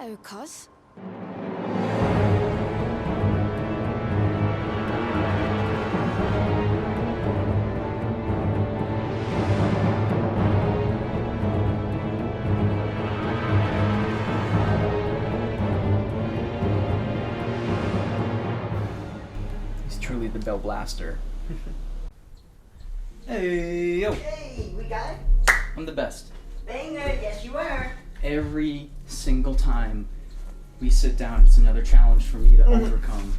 Hello, cuz. He's truly the Bell Blaster. Hey, yo. Hey, we got it? I'm the best. Banger, yes you are. Every single time we sit down, it's another challenge for me to overcome.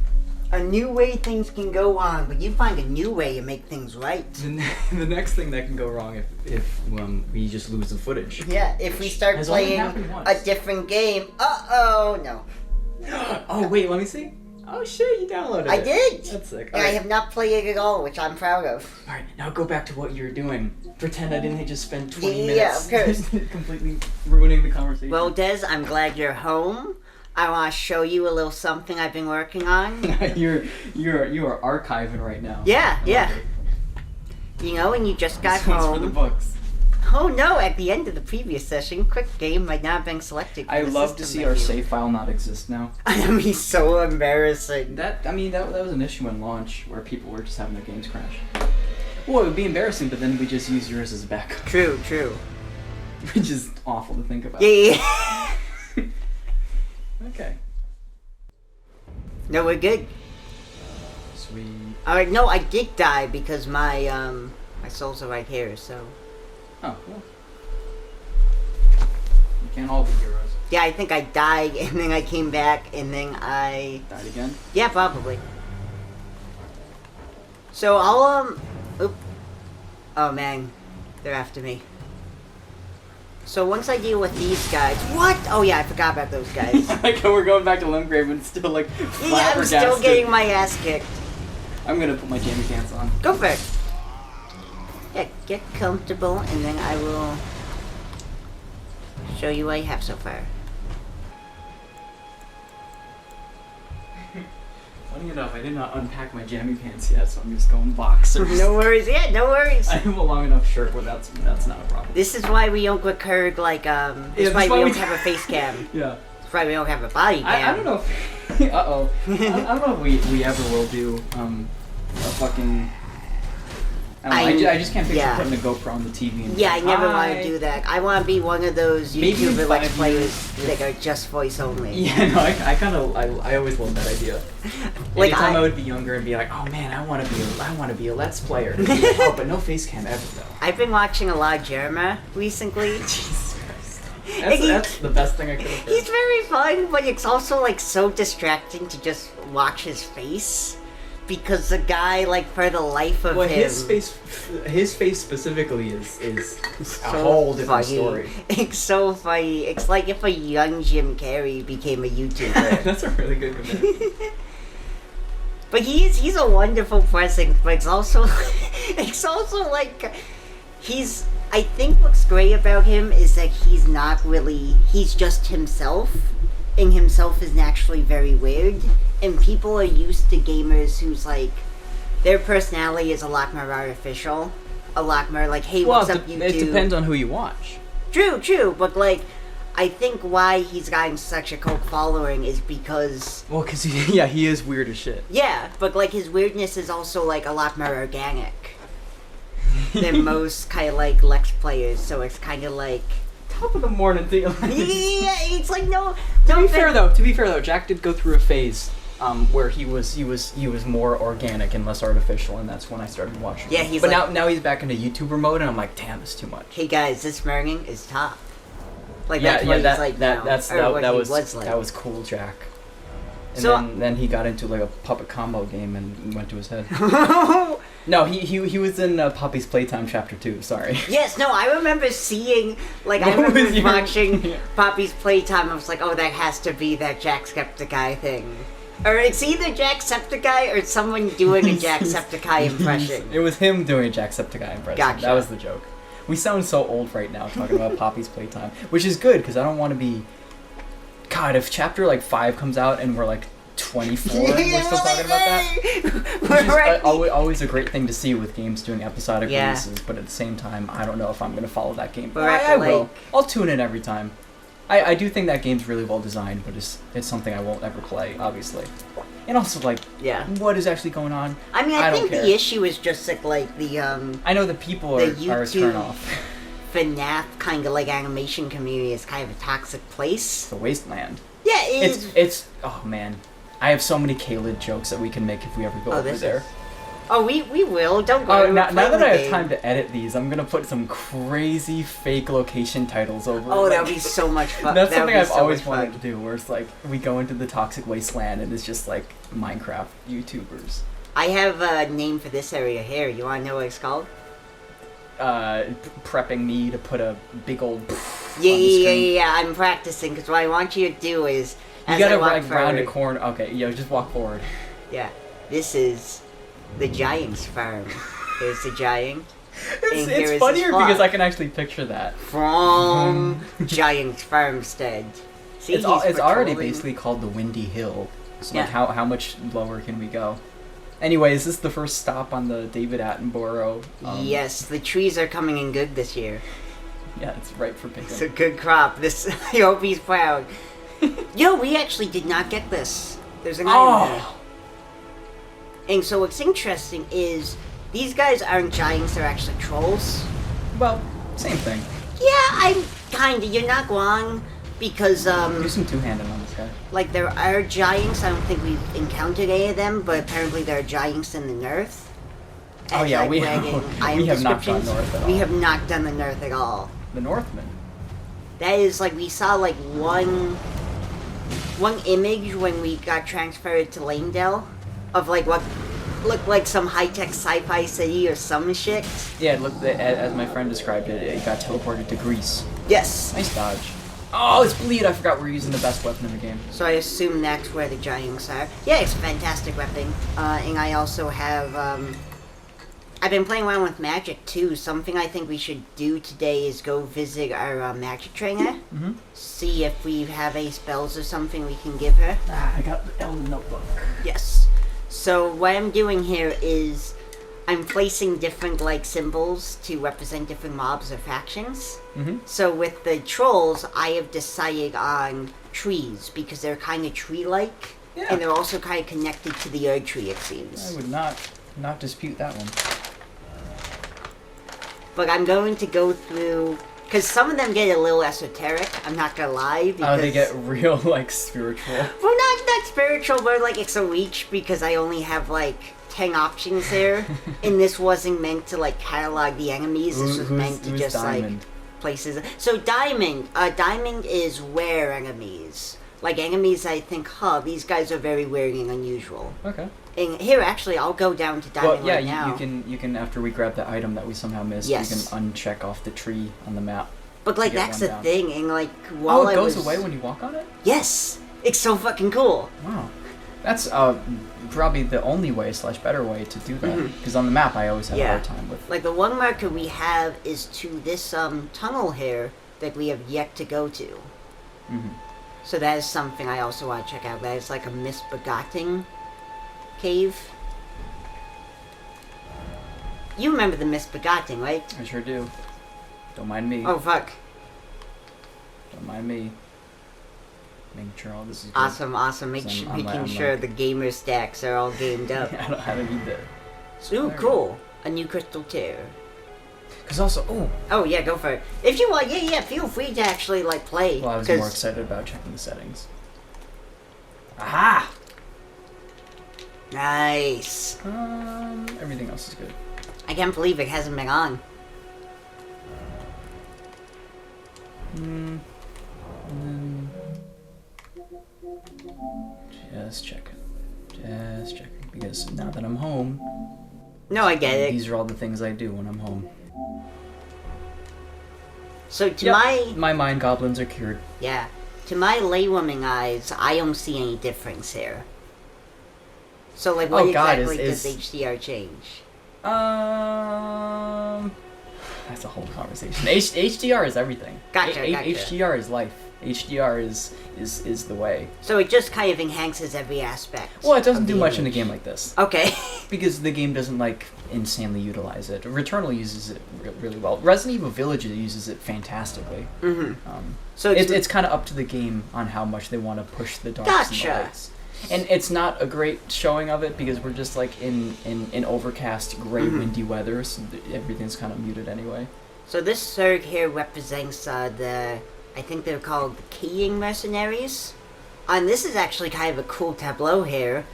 A new way things can go on, but you find a new way to make things right. The next thing that can go wrong if we just lose the footage. Yeah, if we start Has only playing happened once. a different game, no. Oh, wait, let me see. Oh, shit, you downloaded it. I did! That's sick. And I have not played it at all, which I'm proud of. Alright, now go back to what you were doing. Pretend I didn't just spend 20 Yeah, minutes of course. completely ruining the conversation. Well, Des, I'm glad you're home. I want to show you a little something I've been working on. you are archiving right now. Yeah, I yeah. love it. You know, and you just got This one's home. for the books. Oh no, at the end of the previous session, quick game might not have been selected. I from the love to system see our menu. save file not exist now. I mean, so embarrassing. That was an issue in launch where people were just having their games crash. Well, it would be embarrassing, but then we just use yours as a backup, True. which is awful to think about. Yeah. Okay. No, we're good. Sweet. Alright, no, I did die because my souls are right here, so. Oh, well. You can't all be heroes. Yeah, I think I died and then I came back and then I. Died again? Yeah, probably. So I'll, Oop. Oh man, they're after me. So once I deal with these guys. What? Oh yeah, I forgot about those guys. Like we're going back to Limgrave and still like Yeah, I'm flabbergasted. still getting my ass kicked. I'm gonna put my jammy pants on. Go for it. Yeah, get comfortable and then I will show you what I have so far. Funny enough, I did not unpack my jammy pants yet, so I'm just going boxers. No worries, yeah, no worries. I have a long enough shirt where that's not a problem. This is why we don't recurg like this is why we don't have a face cam. Yeah. That's why we don't have a body cam. I don't know if uh-oh. I don't know if we ever will do a fucking I don't know, I just can't picture yeah. putting a GoPro on the TV and Yeah, I never want "Hi." to do that. I want to be one of those Maybe in YouTuber Let's 5 Players years. that are just voice only. Yeah, no, I always loved that idea. Like Anytime I would be younger and be like, oh man, I want to be a Let's Player. Oh, but no face cam ever though. I've been watching a lot of Jerma recently. Jesus Christ. And That's the best thing I could have He's done. very fun, but it's also like so distracting to just watch his face. Because the guy, like, for the life of Well, him... his face specifically is a so whole different funny. story. It's so funny. It's like if a young Jim Carrey became a YouTuber. That's a really good comparison. But he's a wonderful presence, but it's also like I think what's great about him is that he's just himself, and himself is naturally very weird, and people are used to gamers who's like, their personality is a lot more artificial, a lot more like, hey, what's up, YouTube? It depends on who you watch. True, but like, I think why he's gotten such a cult following is because... Well, because he is weird as shit. Yeah, but like his weirdness is also like a lot more organic than most kind of like Lex players, so it's kind of like... Top of the morning thing. Yeah, it's like no... To be fair though, Jack did go through a phase where he was more organic and less artificial, and that's when I started watching. Yeah, him. Now he's back into YouTuber mode, and I'm like, damn, it's too much. Hey guys, this Merging is top. Like Yeah, that's what that he's like now, that was cool, Jack. And So- then he got into like a puppet combo game and went to his head. No, he was in Poppy's Playtime Chapter 2. Sorry. Yes, no, I remember seeing, like, I What remember was your- watching Yeah. Poppy's Playtime. I was like, oh, that has to be that Jacksepticeye thing. Or it's either Jacksepticeye or someone doing a Jacksepticeye impression. It was him doing a Jacksepticeye impression. Gotcha. That was the joke. We sound so old right now talking about Poppy's Playtime, which is good because I don't want to be. God, if Chapter like 5 comes out and we're like 24 and we're still talking about that. Which is always a great thing to see with games doing episodic releases, but at the same time, I don't know if I'm going to follow that game. But Right, I like- will. I'll tune in every time. I do think that game's really well designed, but it's something I won't ever play, obviously. And also, like, Yeah. what is actually going on? I mean, I don't think care. the issue is just like the I know the people the are a YouTube- turn off. FNAF kind of like animation community is kind of a toxic place. The wasteland. Yeah, it is. It's oh man, I have so many Kaled jokes that we can make if we ever go over there. Oh, we will. Don't Oh, worry. now that I have time to edit these, I'm gonna put some crazy fake location titles over. Oh, that like, would be so much fun. That's That would something be I've so always much wanted fun. to do, where it's like we go into the toxic wasteland and it's just like Minecraft YouTubers. I have a name for this area here. You want to know what it's called? Prepping me to put a big old. Yeah. I'm practicing because what I want you to do is You as gotta I walk like round a forward- corner. Okay, just walk forward. Yeah, this is the Giant's farm. There's the Giant. And here It's is funnier his farm. because I can actually picture that. From Giant's farmstead. See, It's he's already patrolling. basically called the Windy Hill. So Yeah. like how much lower can we go? Anyways, this is the first stop on the David Attenborough. Yes, the trees are coming in good this year. Yeah, it's ripe for picking. It's a good crop. This I hope he's proud. Yo, we actually did not get this. There's an item here. Oh, And so what's interesting is these guys aren't giants, they're actually trolls. well, same thing. Yeah, I'm kinda, you're not wrong. Because, Do some two-handed on this guy. like, there are giants. I don't think we've encountered any of them, but apparently there are giants in the North. Oh, yeah, we have not gone north at all. We have not done the North at all. The Northmen. That is, like, we saw, like, one image when we got transferred to Lanedale of, like, what looked like some high-tech sci-fi city or some shit. Yeah, it looked, as my friend described it, it got teleported to Greece. Yes. Nice dodge. Oh, it's bleed. I forgot we're using the best weapon in the game. So I assume that's where the giants are. Yeah, it's a fantastic weapon. And I also have, I've been playing around with magic too. Something I think we should do today is go visit our magic trainer. Mm-hmm. See if we have any spells or something we can give her. I got the Elden notebook. Yes. So what I'm doing here is I'm placing different like symbols to represent different mobs or factions. Mm-hmm. So with the trolls, I have decided on trees because they're kind of tree-like, Yeah. and they're also kind of connected to the Erd tree, it I seems. would not dispute that one. But I'm going to go through because some of them get a little esoteric. I'm not gonna lie. Because, Oh, they get real, like, spiritual. well, not spiritual, but like it's a reach because I only have like 10 options there, and this wasn't meant to like catalog the enemies. This was meant to who's just Diamond? like places. So diamond is rare enemies. Like enemies, I think, these guys are very weird and unusual. Okay. And here, actually, I'll go down to diamond Well, yeah, right now. you can after we grab the item that we somehow missed, Yes. you can uncheck off the tree on the map. But like get that's one the down. thing, and like while Oh, it I goes was away when you walk on it? yes, it's so fucking cool. Wow. That's probably the only way / better way to do that. Mhm. Because on the map I always have a Yeah. hard time with. Like the one marker we have is to this tunnel here that we have yet to go to. Mm-hmm. So that is something I also want to check out. That is like a misbegotten cave. You remember the misbegotten, right? I sure do. Don't mind me. Oh fuck! Don't mind me. Making sure all this is good. Awesome. I'm Making like- sure the gamer stacks are all gamed up. I don't need that. Ooh, cool. A new crystal tear. Because also, Oh yeah, go for it. If you want, yeah, feel free to actually like play. well, I was 'cause- more excited about checking the settings. Aha! Nice. Everything else is good. I can't believe it hasn't been on. Just checking. Just checking. Because now that I'm home, No, I get it. these are all the things I do when I'm home. So to Yep, my mind goblins are cured. to my laywoman eyes, I don't see any difference here. So like, what Oh, God, exactly is- does HDR change? That's a whole conversation. HDR is everything. Gotcha. HDR is life. HDR is the way. So it just kind of enhances every aspect. Well, it doesn't of do the much in a image. game like this. Okay. because the game doesn't like insanely utilize it. Returnal uses it really well. Resident Evil Village uses it fantastically. So It's kind of up to the game on how much they want to push the darks and the lights. And it's not a great showing of it because we're just like in overcast, gray, windy weather, so everything's kind of muted anyway. So this Zerg here represents I think they're called the Keying Mercenaries. And this is actually kind of a cool tableau here.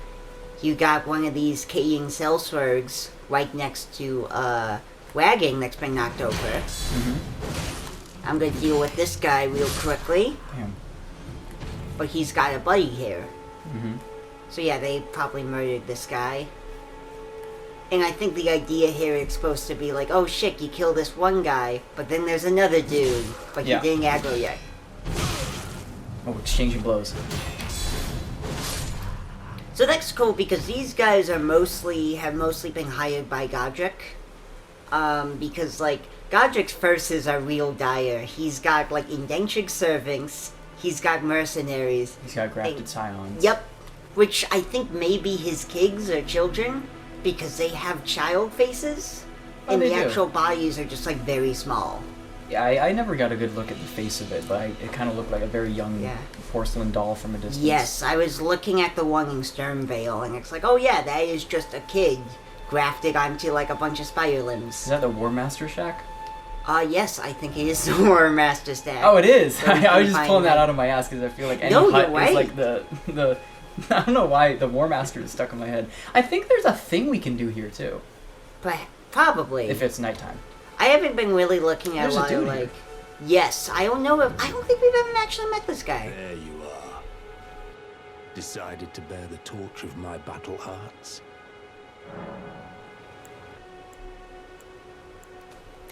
You got one of these Keying Sellswords right next to Wagging that's been knocked over. I'm gonna deal with this guy real quickly. Damn. But he's got a buddy here. So yeah, they probably murdered this guy. And I think the idea here is supposed to be like, oh shit, you killed this one guy, but then there's another dude, but he didn't aggro yet. Oh, exchanging blows. So that's cool because these guys are mostly been hired by Godric. Because like Godric's forces are real dire. He's got like indentured servants. He's got mercenaries. He's got grafted scions. Yep. Which I think maybe his kids or children, because they have child faces, and the actual bodies are just like very small. Yeah, I never got a good look at the face of it, but it kind of looked like a very young porcelain doll from a distance. Yes, I was looking at the one in Sternvale, and it's like, oh yeah, that is just a kid grafted onto like a bunch of spider limbs. Is that the War Master Shack? Yes, I think it is the War Master Stack. Oh, it is. I was just pulling that out of my ass because I feel like any hut right. is like the I don't know why the War Master is stuck in my head. I think there's a thing we can do here too. But probably if it's nighttime. I haven't been really looking at There's a lot of like. here. Yes, I don't think we've ever actually met this guy. There you are. Decided to bear the torch of my battle hearts.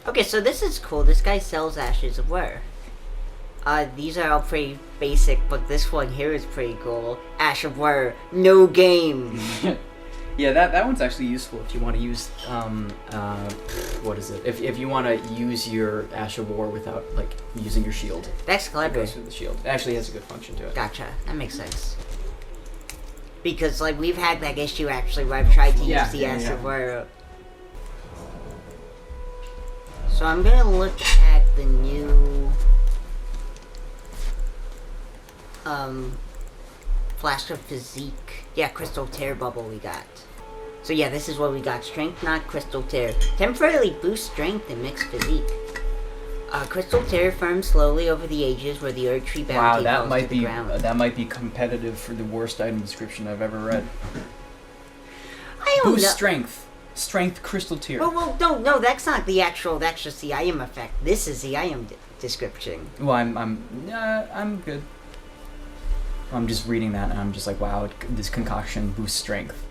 Okay, so this is cool. This guy sells Ashes of War. These are all pretty basic, but this one here is pretty cool. Ash of War, no game. Yeah, that one's actually useful if you want to use what is it? If you want to use your Ash of War without like using your shield. That's It clever. goes through the shield. It actually has a good function to it. Gotcha. That makes sense. Because like we've had that issue actually where I've tried to use the Ash of War. So I'm gonna look at the new Flash of Physique. Yeah, Crystal Tear bubble we got. So yeah, this is what we got. Strength, not Crystal Tear. Temporarily boost strength and mixed physique. Crystal Tear farms slowly over the ages where the Earth Tree bounty falls to the ground. That might be competitive for the worst item description I've ever read. I don't Boost know. strength, Crystal Tear. Well, no, that's not the actual. That's just the item effect. This is the item description. Well, I'm good. I'm just reading that and I'm just like, wow, this concoction boosts strength.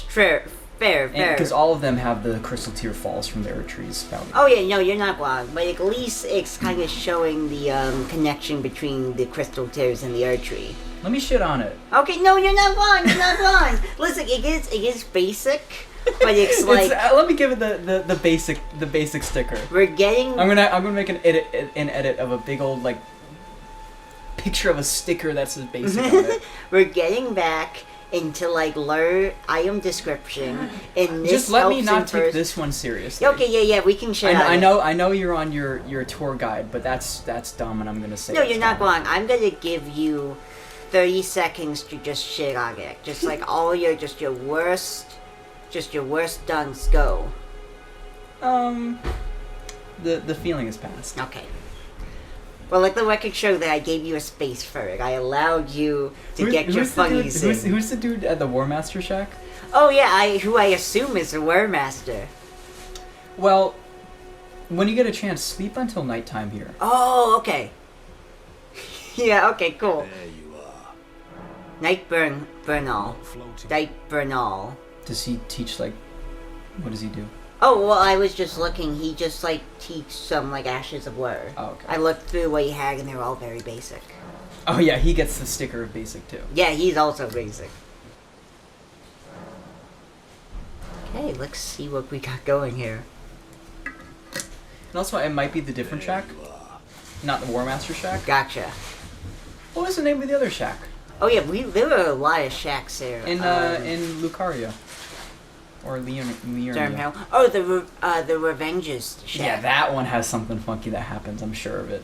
Fair. Because all of them have the Crystal Tear falls from their trees. Bounty. Oh yeah, no, you're not wrong. But at least it's kind of showing the connection between the Crystal Tears and the Earth Tree. Let me shit on it. Okay, no, you're not wrong. You're not wrong. Listen, it is basic, but it's like let me give it the basic sticker. we're getting. I'm gonna make an edit of a big old like picture of a sticker that says basic on it. We're getting back into like lure item description, and this Just let me helps not take first. this one seriously. Okay, yeah, we can share. I know you're on your tour guide, but that's dumb, and I'm gonna say No, it's you're not dumb. wrong. I'm gonna give you 30 seconds to just shit on it. Just like all your worst stunts go. The feeling is past. Okay. Well, let the record show that I gave you a space for it. I allowed you to get your funnies in. Who's the dude at the War Master Shack? Oh yeah, who I assume is the War Master. Well, when you get a chance, sleep until nighttime here. Oh, okay. Yeah, okay, cool. There you are. Night Bernal. Floating. Night Bernal. Does he teach like? What does he do? Oh, well, I was just looking. He just, like, teach some, like, Ashes of War. Oh, okay. I looked through what he had, and they were all very basic. Oh yeah, he gets the sticker of basic too. Yeah, he's also basic. Okay, let's see what we got going here. And also, it might be the different shack, not the War Master Shack. Gotcha. What was the name of the other shack? Oh, yeah, there were a lot of shacks there. In Lucaria. or Leonia. Durham. Oh, the Revenges shack. Yeah, that one has something funky that happens. I'm sure of it.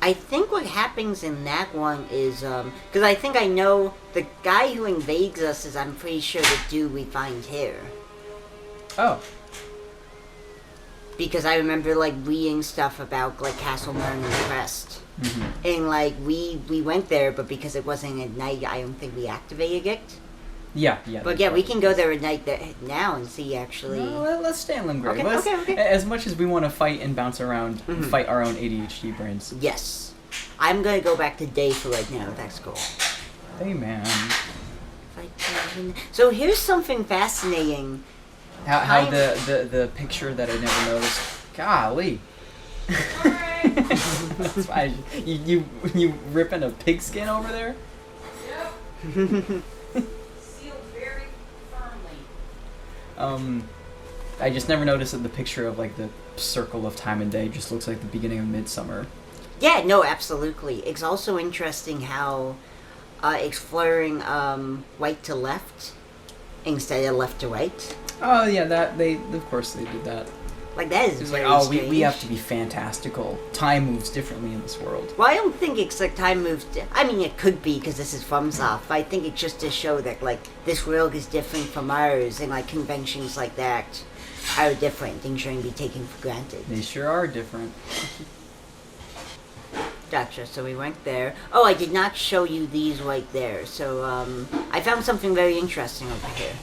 I think what happens in that one is, because I think I know the guy who invades us is, I'm pretty sure, the dude we find here. Oh. Because I remember, like, reading stuff about, like, Castle Mern and Crest. Mm-hmm. And, like, we went there, but because it wasn't at night, I don't think we activated it. Yeah. But yeah, we can go there at night now and see, actually. No, let's stay in Limgrave. Okay. As much as we want to fight and bounce around and fight our own ADHD brains. Yes. I'm gonna go back to day for right now. That's cool. Hey, man. So here's something fascinating. How the picture that I never noticed. Golly. That's why you ripping a pigskin over there? Yep. Sealed very firmly. I just never noticed that the picture of like the circle of time and day just looks like the beginning of midsummer. Yeah, no, absolutely. It's also interesting how exploring right to left instead of left to right. Oh yeah, of course they did that. Like, that is It's very like, strange. we have to be fantastical. Time moves differently in this world. Well, I don't think it's like time moves. I mean, it could be because this is FromSoft. I think it's just to show that like this world is different from ours, and like conventions like that are different. Things shouldn't be taken for granted. They sure are different. Gotcha. So we went there. Oh, I did not show you these right there. So I found something very interesting over here.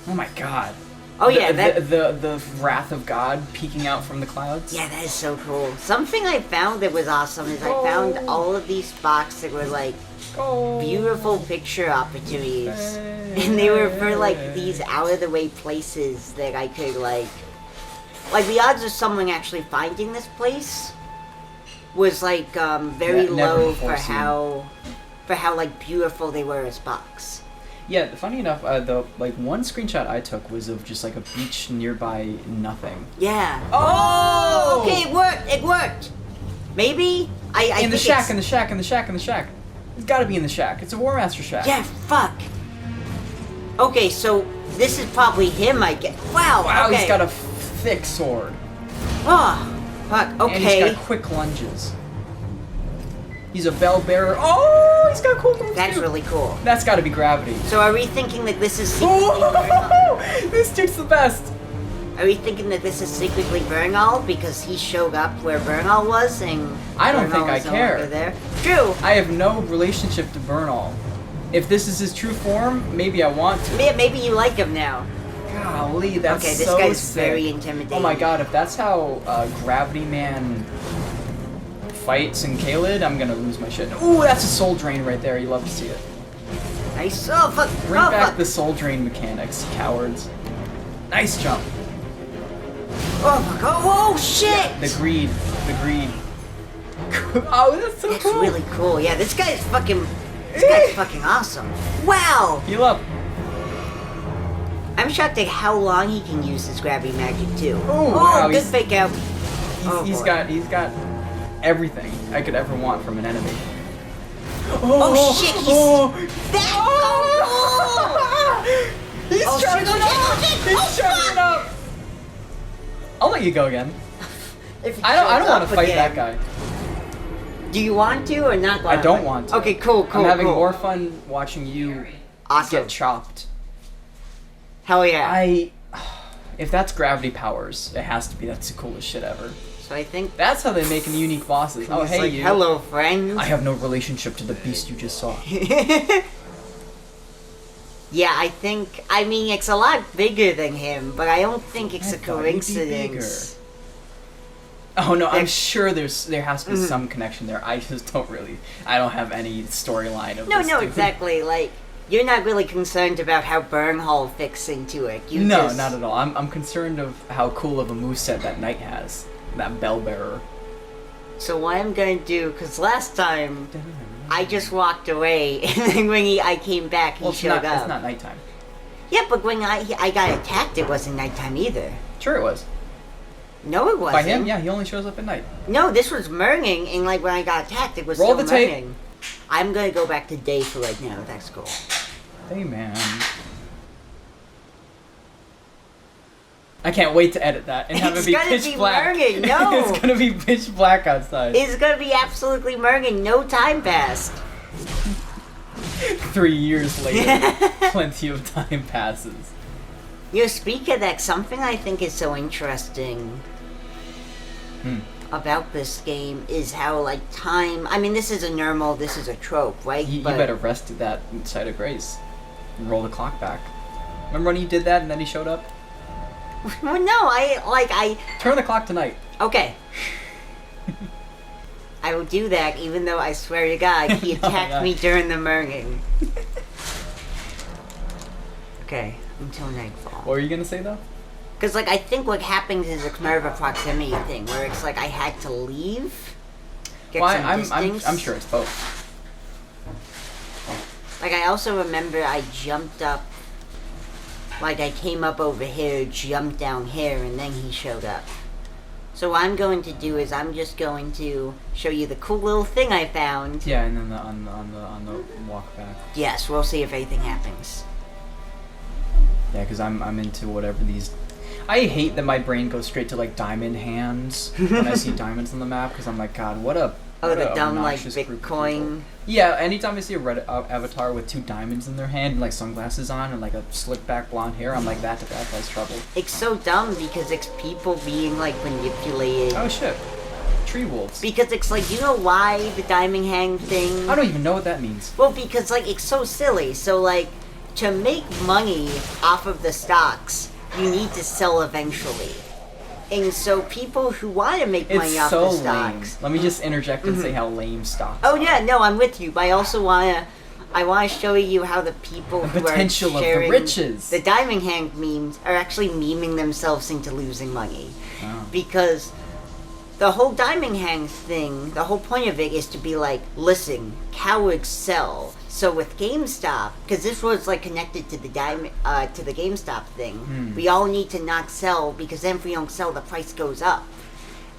Oh my god. Oh yeah, the wrath of God peeking out from the clouds. Yeah, that is so cool. Something I found that was awesome is I found all of these spots that were like beautiful picture opportunities. And they were for like these out of the way places that I could like the odds of someone actually finding this place was like very low for how like beautiful they were as spots. Yeah, funny enough, the like one screenshot I took was of just like a beach nearby nothing. Yeah. Oh! Okay, it worked. Maybe I in the think shack, it's- in the shack, in the shack, in the shack. It's got to be in the shack. It's a War Master shack. Yeah, fuck. Okay, so this is probably him, I guess. Wow. Wow, okay. he's got a thick sword. Oh, fuck. And Okay. he's got quick lunges. He's a bell bearer. Oh, he's got cool moves That's too. really cool. That's got to be gravity. So are we thinking that this is secretly Oh, this dude's the best. Are we thinking that this is secretly Bernal because he showed up where Bernal was and I don't Bernal think I is no care. longer there? True. I have no relationship to Bernal. If this is his true form, maybe I want to. Maybe you like him now. Golly, that's Okay, this so guy's sick. very intimidating. Oh my god, if that's how Gravity Man fights in Kaled, I'm gonna lose my shit. Ooh, that's a soul drain right there. You love to see it. Nice. Oh, fuck. Bring oh, back fuck. the soul drain mechanics, cowards. Nice jump. Oh, fuck. Oh, shit. The greed. The greed. Oh, that's so That's cool. really cool. Yeah, this guy's fucking awesome. Wow. Heal up. I'm shocked at how long he can use his gravity magic too. Oh, Oh, wow, good he's- fake out. He's boy. got everything I could ever want from an enemy. Oh, shit, That's He's Oh, shit, charging oh, up! shit, oh, shit, He's oh, charging up! I'll let you go again. cool. If he I don't shows want up to fight again. that guy. Do you want to or not? I don't want to. Okay, cool. I'm having cool. more fun watching you Awesome. get chopped. Hell yeah. If that's gravity powers, it has to be. That's the coolest shit ever. So I think. That's how they make unique bosses. Oh, he's hey like, you. Hello, friends. I have no relationship to the beast you just saw. Yeah, I think. I mean, it's a lot bigger than him, but I don't think it's I a thought he'd be coincidence. Oh no, I'm There's- sure there has to be some connection there. I just don't really. I don't have any storyline of No, this no, dude. exactly. Like, you're not really concerned about how Burnhall fits into it. You No, just... not at all. I'm concerned of how cool of a moveset that knight has. That bell bearer. So what I'm gonna do, because last time I just walked away, and then when I came back, he Well, it's showed not. up. It's not nighttime. Yeah, but when I got attacked, it wasn't nighttime either. Sure, it was. No, it By wasn't. him, yeah, he only shows up at night. No, this was morning, and like when I got attacked, it was Roll still the tape. morning. I'm gonna go back to day for right now. That's cool. Hey man. I can't wait to edit that and have it It's be gonna pitch be black. murky, no. It's gonna be pitch black outside. It's gonna be absolutely murky. No time passed. 3 years later, plenty of time passes. Speak of that, something I think is so interesting about this game is how, like, time... I mean, this is a trope, right? You better rest that side of grace. And roll the clock back. Remember when he did that and then he showed up? Well, no, I... Turn the clock tonight. Okay. I will do that, even though I swear to God, he attacked me during the murking. Okay, until nightfall. What were you gonna say, though? Because, like, I think what happens is it's more of a proximity thing, where it's like I had to leave, get some distance. I'm sure it's both. Like, I also remember I jumped up, like, I came up over here, jumped down here, and then he showed up. So what I'm going to do is I'm just going to show you the cool little thing I found. Yeah, and then on the walk back. Yes, we'll see if anything happens. Yeah, because I'm into whatever these... I hate that my brain goes straight to, like, diamond hands when I see diamonds on the map, because I'm like, God, what a... Oh, what the a dumb, like, obnoxious group of Bitcoin... people. Yeah, anytime I see a red avatar with 2 diamonds in their hand, and, like, sunglasses on, and, like, a slick back blonde hair, I'm like, that guy's trouble. It's so dumb because it's people being, like, manipulated. Oh, shit. Tree wolves. Because it's like, you know why the diamond hang thing? I don't even know what that means. Well, because, like, it's so silly. So, like, to make money off of the stocks, you need to sell eventually. And so people who want to make money off the stocks... Let me just interject and say how lame stocks Oh, are. yeah, no, I'm with you. But I also want to show you how the people The who potential are of the sharing riches. the diamond hang memes are actually memeing themselves into losing money. Oh. Because the whole diamond hang thing, the whole point of it is to be like, listen, cowards sell. So with GameStop, because this was like connected to the GameStop thing, we all need to not sell because then if we don't sell, the price goes up.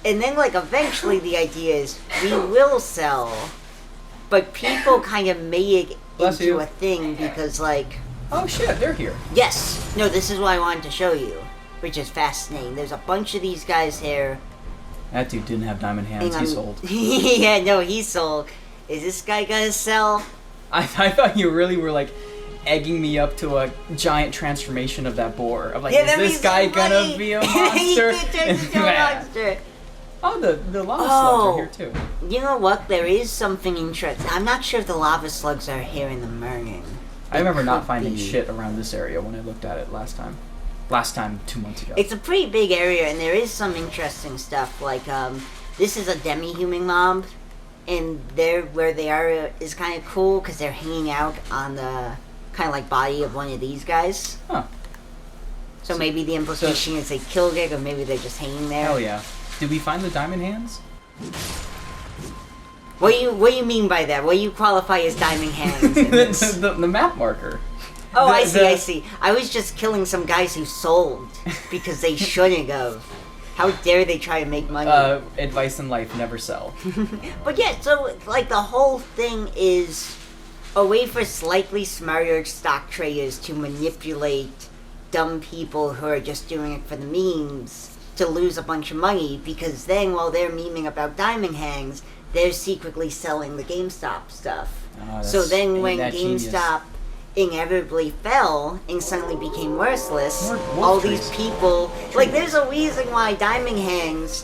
And then like eventually the idea is we will sell, but people kind of made it Bless into you. a thing because like, Oh shit, they're here. yes, no, this is what I wanted to show you, which is fascinating. There's a bunch of these guys here. That dude didn't have diamond hands, and he sold. Yeah, no, he sold. Is this guy gonna sell? I thought you really were like egging me up to a giant transformation of that boar. I'm like, Yeah, is that'd this be guy so gonna funny. be a He monster? did turn into a monster. Oh, the lava slugs Oh. are here too. You know what? There is something interesting. I'm not sure if the lava slugs are here in the Mergen. I remember not could finding be. shit around this area when I looked at it last time. Last time, 2 months ago. It's a pretty big area, and there is some interesting stuff. Like, this is a demi-human mob, and where they are is kind of cool because they're hanging out on the kind of like body of one of these guys. Huh. So maybe the implication is they killed it, or maybe they're just hanging there. Hell yeah. Did we find the diamond hands? What do you mean by that? What do you qualify as diamond hands? in this? the map marker. Oh, The- I see, the- I see. I was just killing some guys who sold because they shouldn't have. How dare they try to make money? Advice in life, never sell. But yeah, so like the whole thing is a way for slightly smarter stock traders to manipulate dumb people who are just doing it for the memes to lose a bunch of money because then while they're memeing about diamond hangs, they're secretly selling the GameStop stuff. Oh, So that's- then ain't when that genius. GameStop inevitably fell and suddenly became worthless, More wolf all these trees. people, like there's a reason why diamond hangs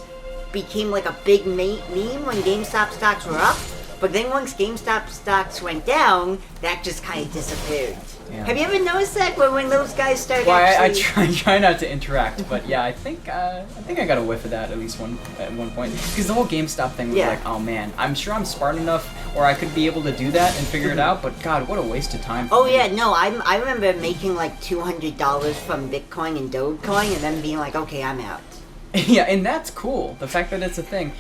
became like a big meme when GameStop stocks were up, but then once GameStop stocks went down, that just kind of disappeared. Yeah. Have you ever noticed that when those guys started Well, I actually... try not to interact, but yeah, I think I got a whiff of that at least at one point. Because the whole GameStop thing was Yeah. like, oh man, I'm sure I'm smart enough, or I could be able to do that and figure it out. But God, what a waste of time. for Oh me. yeah, no, I remember making like $200 from Bitcoin and Dogecoin and then being like, okay, I'm out. Yeah, and that's cool. The fact that it's a thing.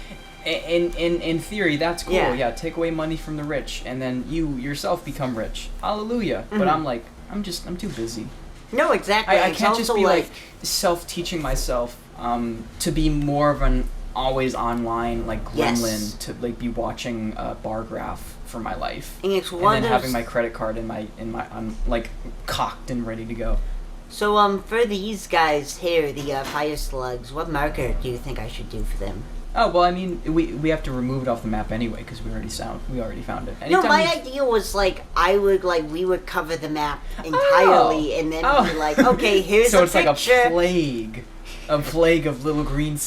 In theory, that's cool. Yeah. Yeah, take away money from the rich, and then you yourself become rich. Hallelujah. But I'm like, I'm too busy. No, exactly. I It's can't just also be like self-teaching myself to be more of an always online like gremlin Yes. to like be watching a bar graph for my life and it's and one then of having those... my credit card in my like cocked and ready to go. So, for these guys here, the fire slugs, what marker do you think I should do for them? Oh well, I mean, we have to remove it off the map anyway because we already found it. No, Anytime my we- idea was we would cover the map entirely, and then be like, okay, here's so a it's picture. like a plague of little green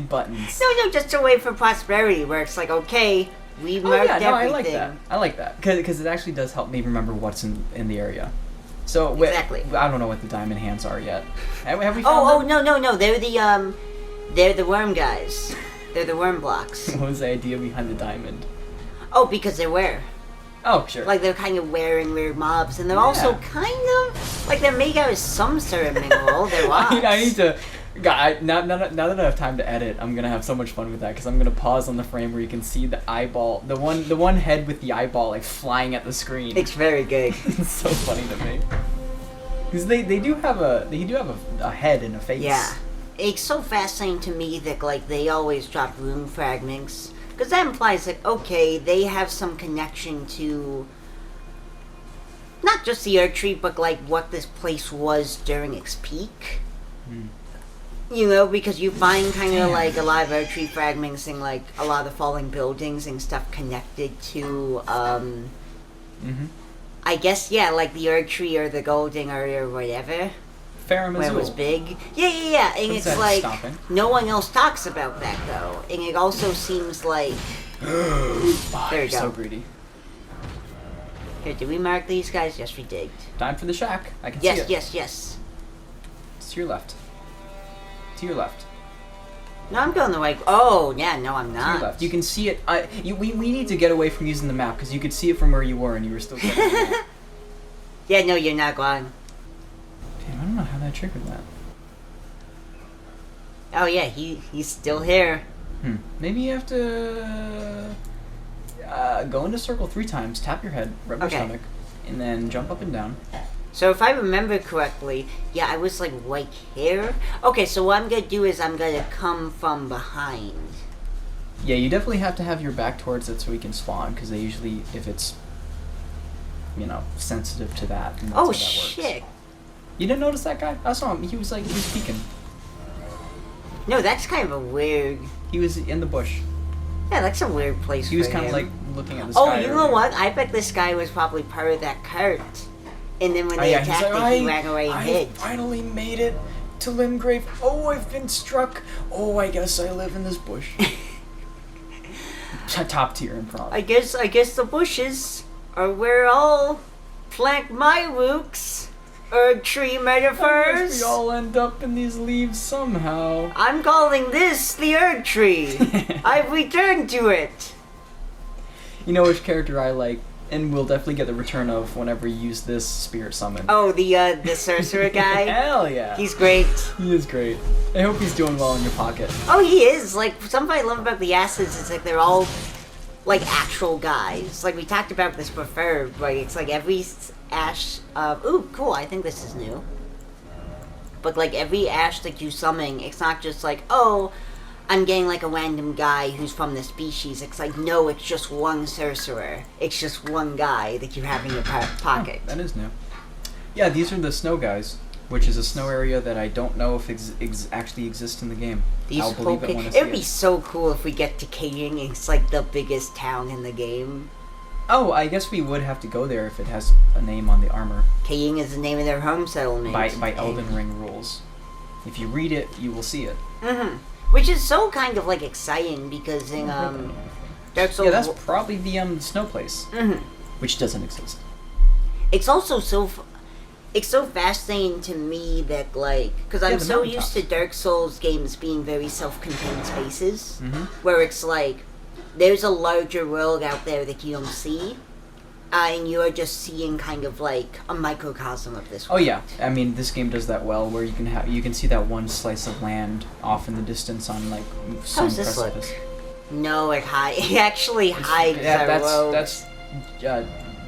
buttons. No, just a way for prosperity, where it's like, okay, we marked everything. I like that. I like that because it actually does help me remember what's in the area. So Exactly. I don't know what the diamond hands are yet. Have we found Oh them? no, they're the worm guys. They're the worm blocks. What was the idea behind the diamond? Oh, because they wear. Oh, sure. Like, they're kind of wearing weird mobs, and they're also kind of, like, they're made out of some sort of mineral. They're rocks. I need to. God, now that I have time to edit, I'm gonna have so much fun with that because I'm gonna pause on the frame where you can see the eyeball, the one head with the eyeball like flying at the screen. It's very good. It's so funny to me because they do have a head and a face. Yeah. It's so fascinating to me that, like, they always drop rune fragments. Because that implies, like, okay, they have some connection to not just the Earth Tree, but, like, what this place was during its peak. You know, because you find kind of, like, a lot of Earth Tree fragments and, like, a lot of falling buildings and stuff connected to, I guess, yeah, like the Earth Tree or the Golden Area or whatever. Farum Where it was Azul. big. Yeah. And What's it's that like, stopping? no one else talks about that, though. And it also seems like... Oh, There you're you go. so greedy. Here, did we mark these guys? Yes, we did. Time for the shack. I can see it. Yes. It's to your left. To your left. No, I'm going the right... Oh, yeah, no, I'm To not. your left. You can see it. We need to get away from using the map because you could see it from where you were and you were still getting the map. Yeah, no, you're not going. Damn, I don't know how that triggered that. Oh, yeah, he's still here. Maybe you have to go into circle 3 times, tap your head, rub your Okay. stomach, and then jump up and down. So if I remember correctly, yeah, I was like right here. Okay, so what I'm gonna do is I'm gonna come from behind. Yeah, you definitely have to have your back towards it so we can spawn, because they usually, if it's, sensitive to that, then that's how Oh, that shit. works. You didn't notice that guy? I saw him. He was peeking. No, that's kind of a weird... He was in the bush. Yeah, that's a weird place He was for kind of him. like looking at the Oh, sky. you know earlier. what? I bet this guy was probably part of that cart. And then when Oh, they yeah, he's attacked like, it, he ran away and I hid. finally made it to Limgrave. Oh, I've been struck. Oh, I guess I live in this bush. Top tier improv. I guess the bushes are where all plant my rooks or tree I guess metaphors. we all end up in these leaves somehow. I'm calling this the Earth Tree. I've returned to it. You know which character I like, and we'll definitely get the return of whenever you use this spirit summon. Oh, the sorcerer guy. Hell yeah. He's great. He is great. I hope he's doing well in your pocket. Oh, he is. Like, something I love about the Acids is like they're all like actual guys. Like we talked about this before. Like it's like every ash. Ooh, cool. I think this is new. But like every ash that you summon, it's not just like, oh, I'm getting like a random guy who's from the species. It's like, no, it's just one sorcerer. It's just one guy that you have in your pocket. Oh, that is new. Yeah, these are the snow guys, which is a snow area that I don't know if actually exists in the game. These I'll believe it when I see it would it. be so cool if we get to King. It's like the biggest town in the game. Oh, I guess we would have to go there if it has a name on the armor. King is the name of their home settlement. By Elden Ring rules. If you read it, you will see it. Mm-hmm. Which is so kind of like exciting because in Dark Souls, Yeah, that's probably the snow place, Mhm. which doesn't exist. It's also it's so fascinating to me that like because I'm the so used mountaintops. to Dark Souls games being very self-contained spaces Mhm. where it's like there's a larger world out there that you don't see. And you're just seeing kind of like a microcosm of this Oh world. yeah, I mean this game does that well, where you can see that one slice of land off in the distance on like some does this look? precipice. No, it actually hides Yeah, our road. that's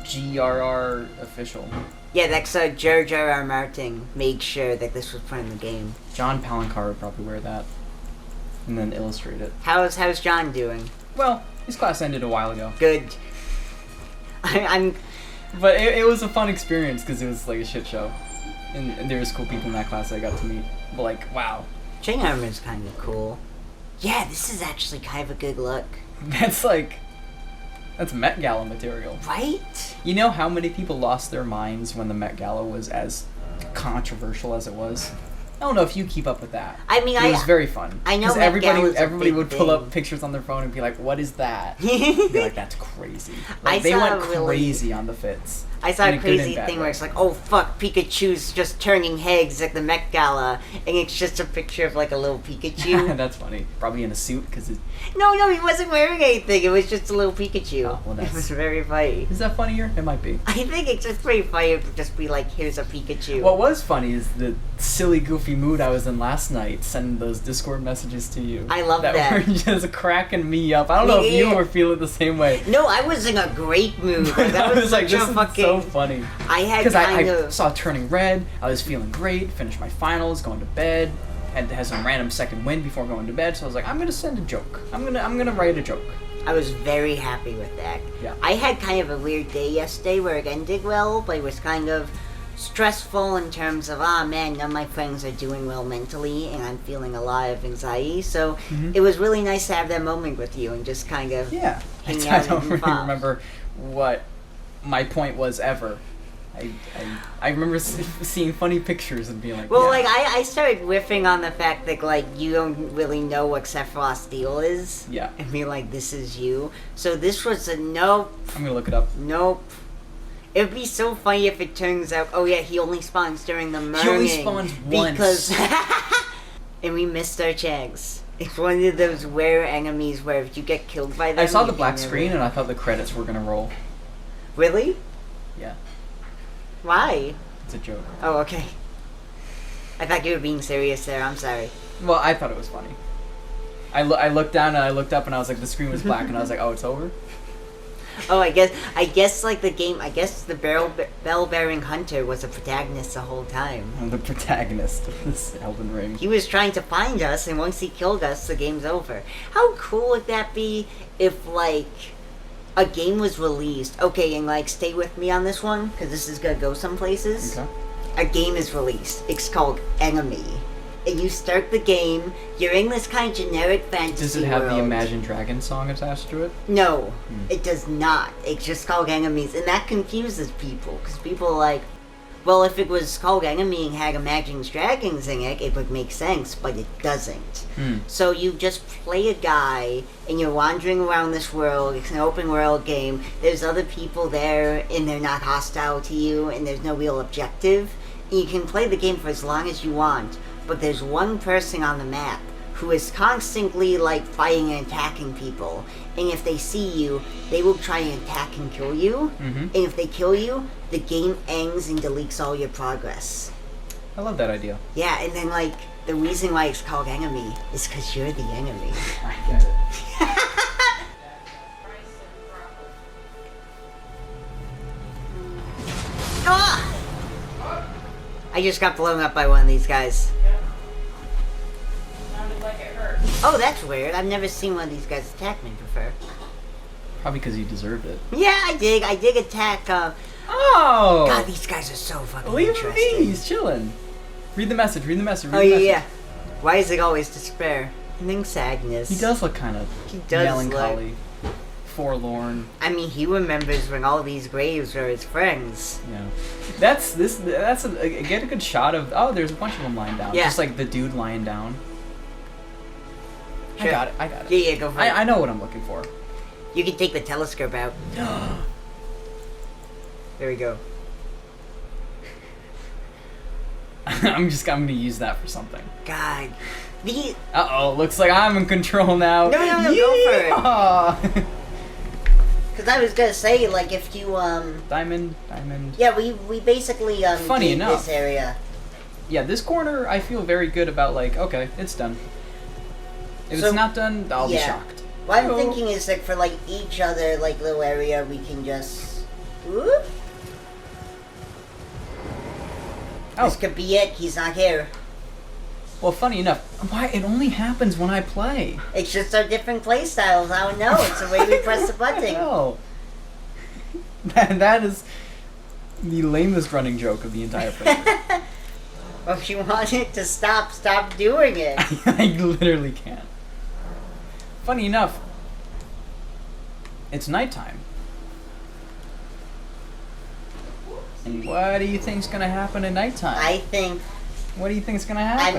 GRR official. Yeah, that's George R.R. Martin made sure that this was put in the game. John Palancar would probably wear that, and then illustrate it. How's John doing? Well, his class ended a while ago, Good. I'm but it was a fun experience because it was like a shit show. and there was cool people in that class that I got to meet. But like, wow, Chain armor's kind of cool. Yeah, this is actually kind of a good look. that's Met Gala material. Right? You know how many people lost their minds when the Met Gala was as controversial as it was? I don't know if you keep up with that. I mean, it was very fun. I know 'Cause Met everybody Gala's a everybody big would pull thing. up pictures on their phone and be like, "What is that?" Be like, "That's crazy." Like, they saw went a really- crazy on the fits. I saw In a a good and crazy bad thing way. where it's like, oh fuck, Pikachu's just turning heads at the Met Gala, and it's just a picture of like a little Pikachu. That's funny. Probably in a suit because it. No, he wasn't wearing anything. It was just a little Pikachu. Oh, well, It that's- was very funny. Is that funnier? It might be. I think it's just pretty funny to just be like, here's a Pikachu. What was funny is the silly, goofy mood I was in last night, sending those Discord messages to you. I love that. were just cracking me up. I don't know if you Yeah. were feeling the same way. No, I was in a great mood. But That I was was like, such this a is fucking. so funny. I had Because kind I of. saw it turning red. I was feeling great. Finished my finals, going to bed. Had to have some random second win before going to bed. So I was like, I'm gonna send a joke. I'm gonna write a joke. I was very happy with that. Yeah. I had kind of a weird day yesterday where it ended well, but it was kind of stressful in terms of, man, none of my friends are doing well mentally, and I'm feeling a lot of anxiety. So it was really nice to have that moment with you and just kind of Yeah. hang I out don't and really fun. remember what my point was ever. I remember seeing funny pictures and being like, Well, yeah. like, I started riffing on the fact that, like, you don't really know what Sephiroth Steel is. Yeah. And be like, this is you. So this was a nope. I'm gonna look it up. Nope. It would be so funny if it turns out, oh yeah, he only spawns during the morning. He only spawns once. Because and we missed our chance. It's one of those rare enemies where if you get killed by them... I saw you the can black never- screen and I thought the credits were gonna roll. Really? Yeah, Why? it's a joke. Oh, okay. I thought you were being serious there, I'm sorry. Well, I thought it was funny. I looked down and I looked up and I was like, the screen was black and I was like, oh, it's over? Oh, I guess like the game, I guess the bell-bearing hunter was a protagonist the whole time. I'm the protagonist of this Elden Ring. He was trying to find us, and once he killed us, the game's over. How cool would that be if, like, a game was released? Okay, and, like, stay with me on this one, because this is gonna go some places. Okay. A game is released. It's called Enemy. And you start the game, you're in this kind of generic fantasy Does it have world. the Imagine Dragons song attached to it? No, it does not. It's just called Enemies, and that confuses people, because people are like, well, if it was called Enemy and had Imagine Dragons in it, it would make sense, but it doesn't. So you just play a guy, and you're wandering around this world. It's an open world game. There's other people there, and they're not hostile to you, and there's no real objective. And you can play the game for as long as you want, but there's one person on the map who is constantly, like, fighting and attacking people. And if they see you, they will try and attack and kill you. And if they kill you, the game ends and deletes all your progress. I love that idea. Yeah, and then, like, the reason why it's called Enemy is because you're the enemy. I get it. Ah! I just got blown up by one of these guys. Sounded like it hurt. Oh, that's weird. I've never seen one of these guys attack me before. Probably because you deserved it. Yeah, I did. I did attack, Oh! God, these guys are so fucking Leave him interesting. be. He's chilling. Read the message. Read the message. Read Oh, the yeah, message. yeah. Why is it always despair? And then sadness. He does look kind of He does melancholy, forlorn. I mean, he remembers when all these graves were his friends. Yeah, that's get a good shot of. Oh, there's a bunch of them lying down. Yeah. Just like the dude lying down. I Sure. got it. I got it. Yeah, go for it. I know what I'm looking for. You can take the telescope out. There we go. I'm gonna use that for something. God. The... Looks like I'm in control now. No, go for it. Because I was gonna say, like, if you, Diamond. Yeah, we basically, Funny gave enough. this area. Yeah, this corner I feel very good about. Like, okay, it's done. If So- it's not done, I'll be yeah. shocked. What I'm Oh. thinking is that for, like, each other, like, little area, we can just... Whoop. Oh. This could be it. He's not here. Well, funny enough, why it only happens when I play. It's just our different play styles. I don't know. It's the way we press the button. No. That is the lamest running joke of the entire thing. Or if you want it to stop doing it. I literally can't. Funny enough, it's nighttime. And what do you think's gonna happen at nighttime? What do you think's gonna happen?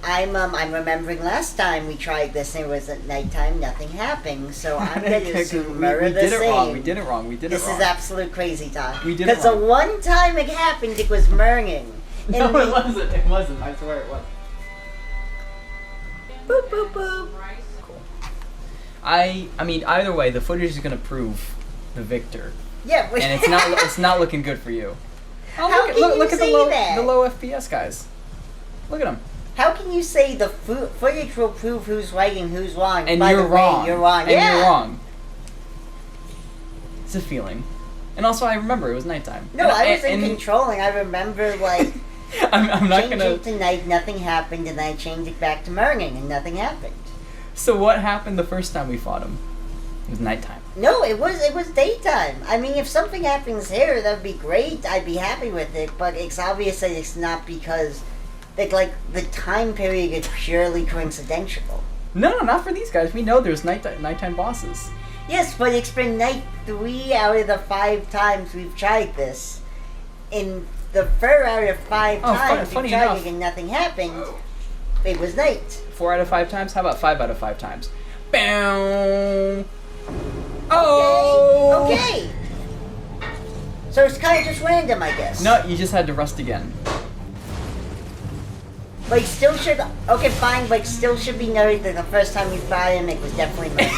I mean, I'm remembering last time we tried this and it was at nighttime, nothing happened. So I'm gonna assume murder the same. We did it wrong. This is absolute crazy talk. We did it Because the wrong. one time it happened, it was Murning. No, it wasn't. It wasn't. I swear it wasn't. Boop boop boop. I mean, either way, the footage is gonna prove the victor, Yeah, but and it's not looking good for you. Oh, How can you look at say that? the low FPS guys. Look at them. How can you say the footage will prove who's right and who's wrong? And By you're the way, wrong. You're wrong. And Yeah. you're wrong. It's a feeling. And also, I remember it was nighttime. No, And I was in and control, and I remember like I'm not changing gonna. it to night, nothing happened, and then I changed it back to morning, and nothing happened. So what happened the first time we fought him? It was nighttime. No, it was daytime. I mean, if something happens here, that'd be great. I'd be happy with it, but it's obvious that it's not because like the time period is purely coincidental. No, not for these guys. We know there's nighttime bosses. Yes, but it's been night 3 out of the 5 times we've tried this. In the 4 out of 5 Oh, times funny we tried enough. it and nothing happened, it was night. 4 out of 5 times? How about 5 out of 5 times? Bow. Oh! Okay. So it's kind of just random, I guess. No, you just had to rust again. But it still should. Okay, fine, but it still should be noted that the first time we fought him, it was definitely Mermaid.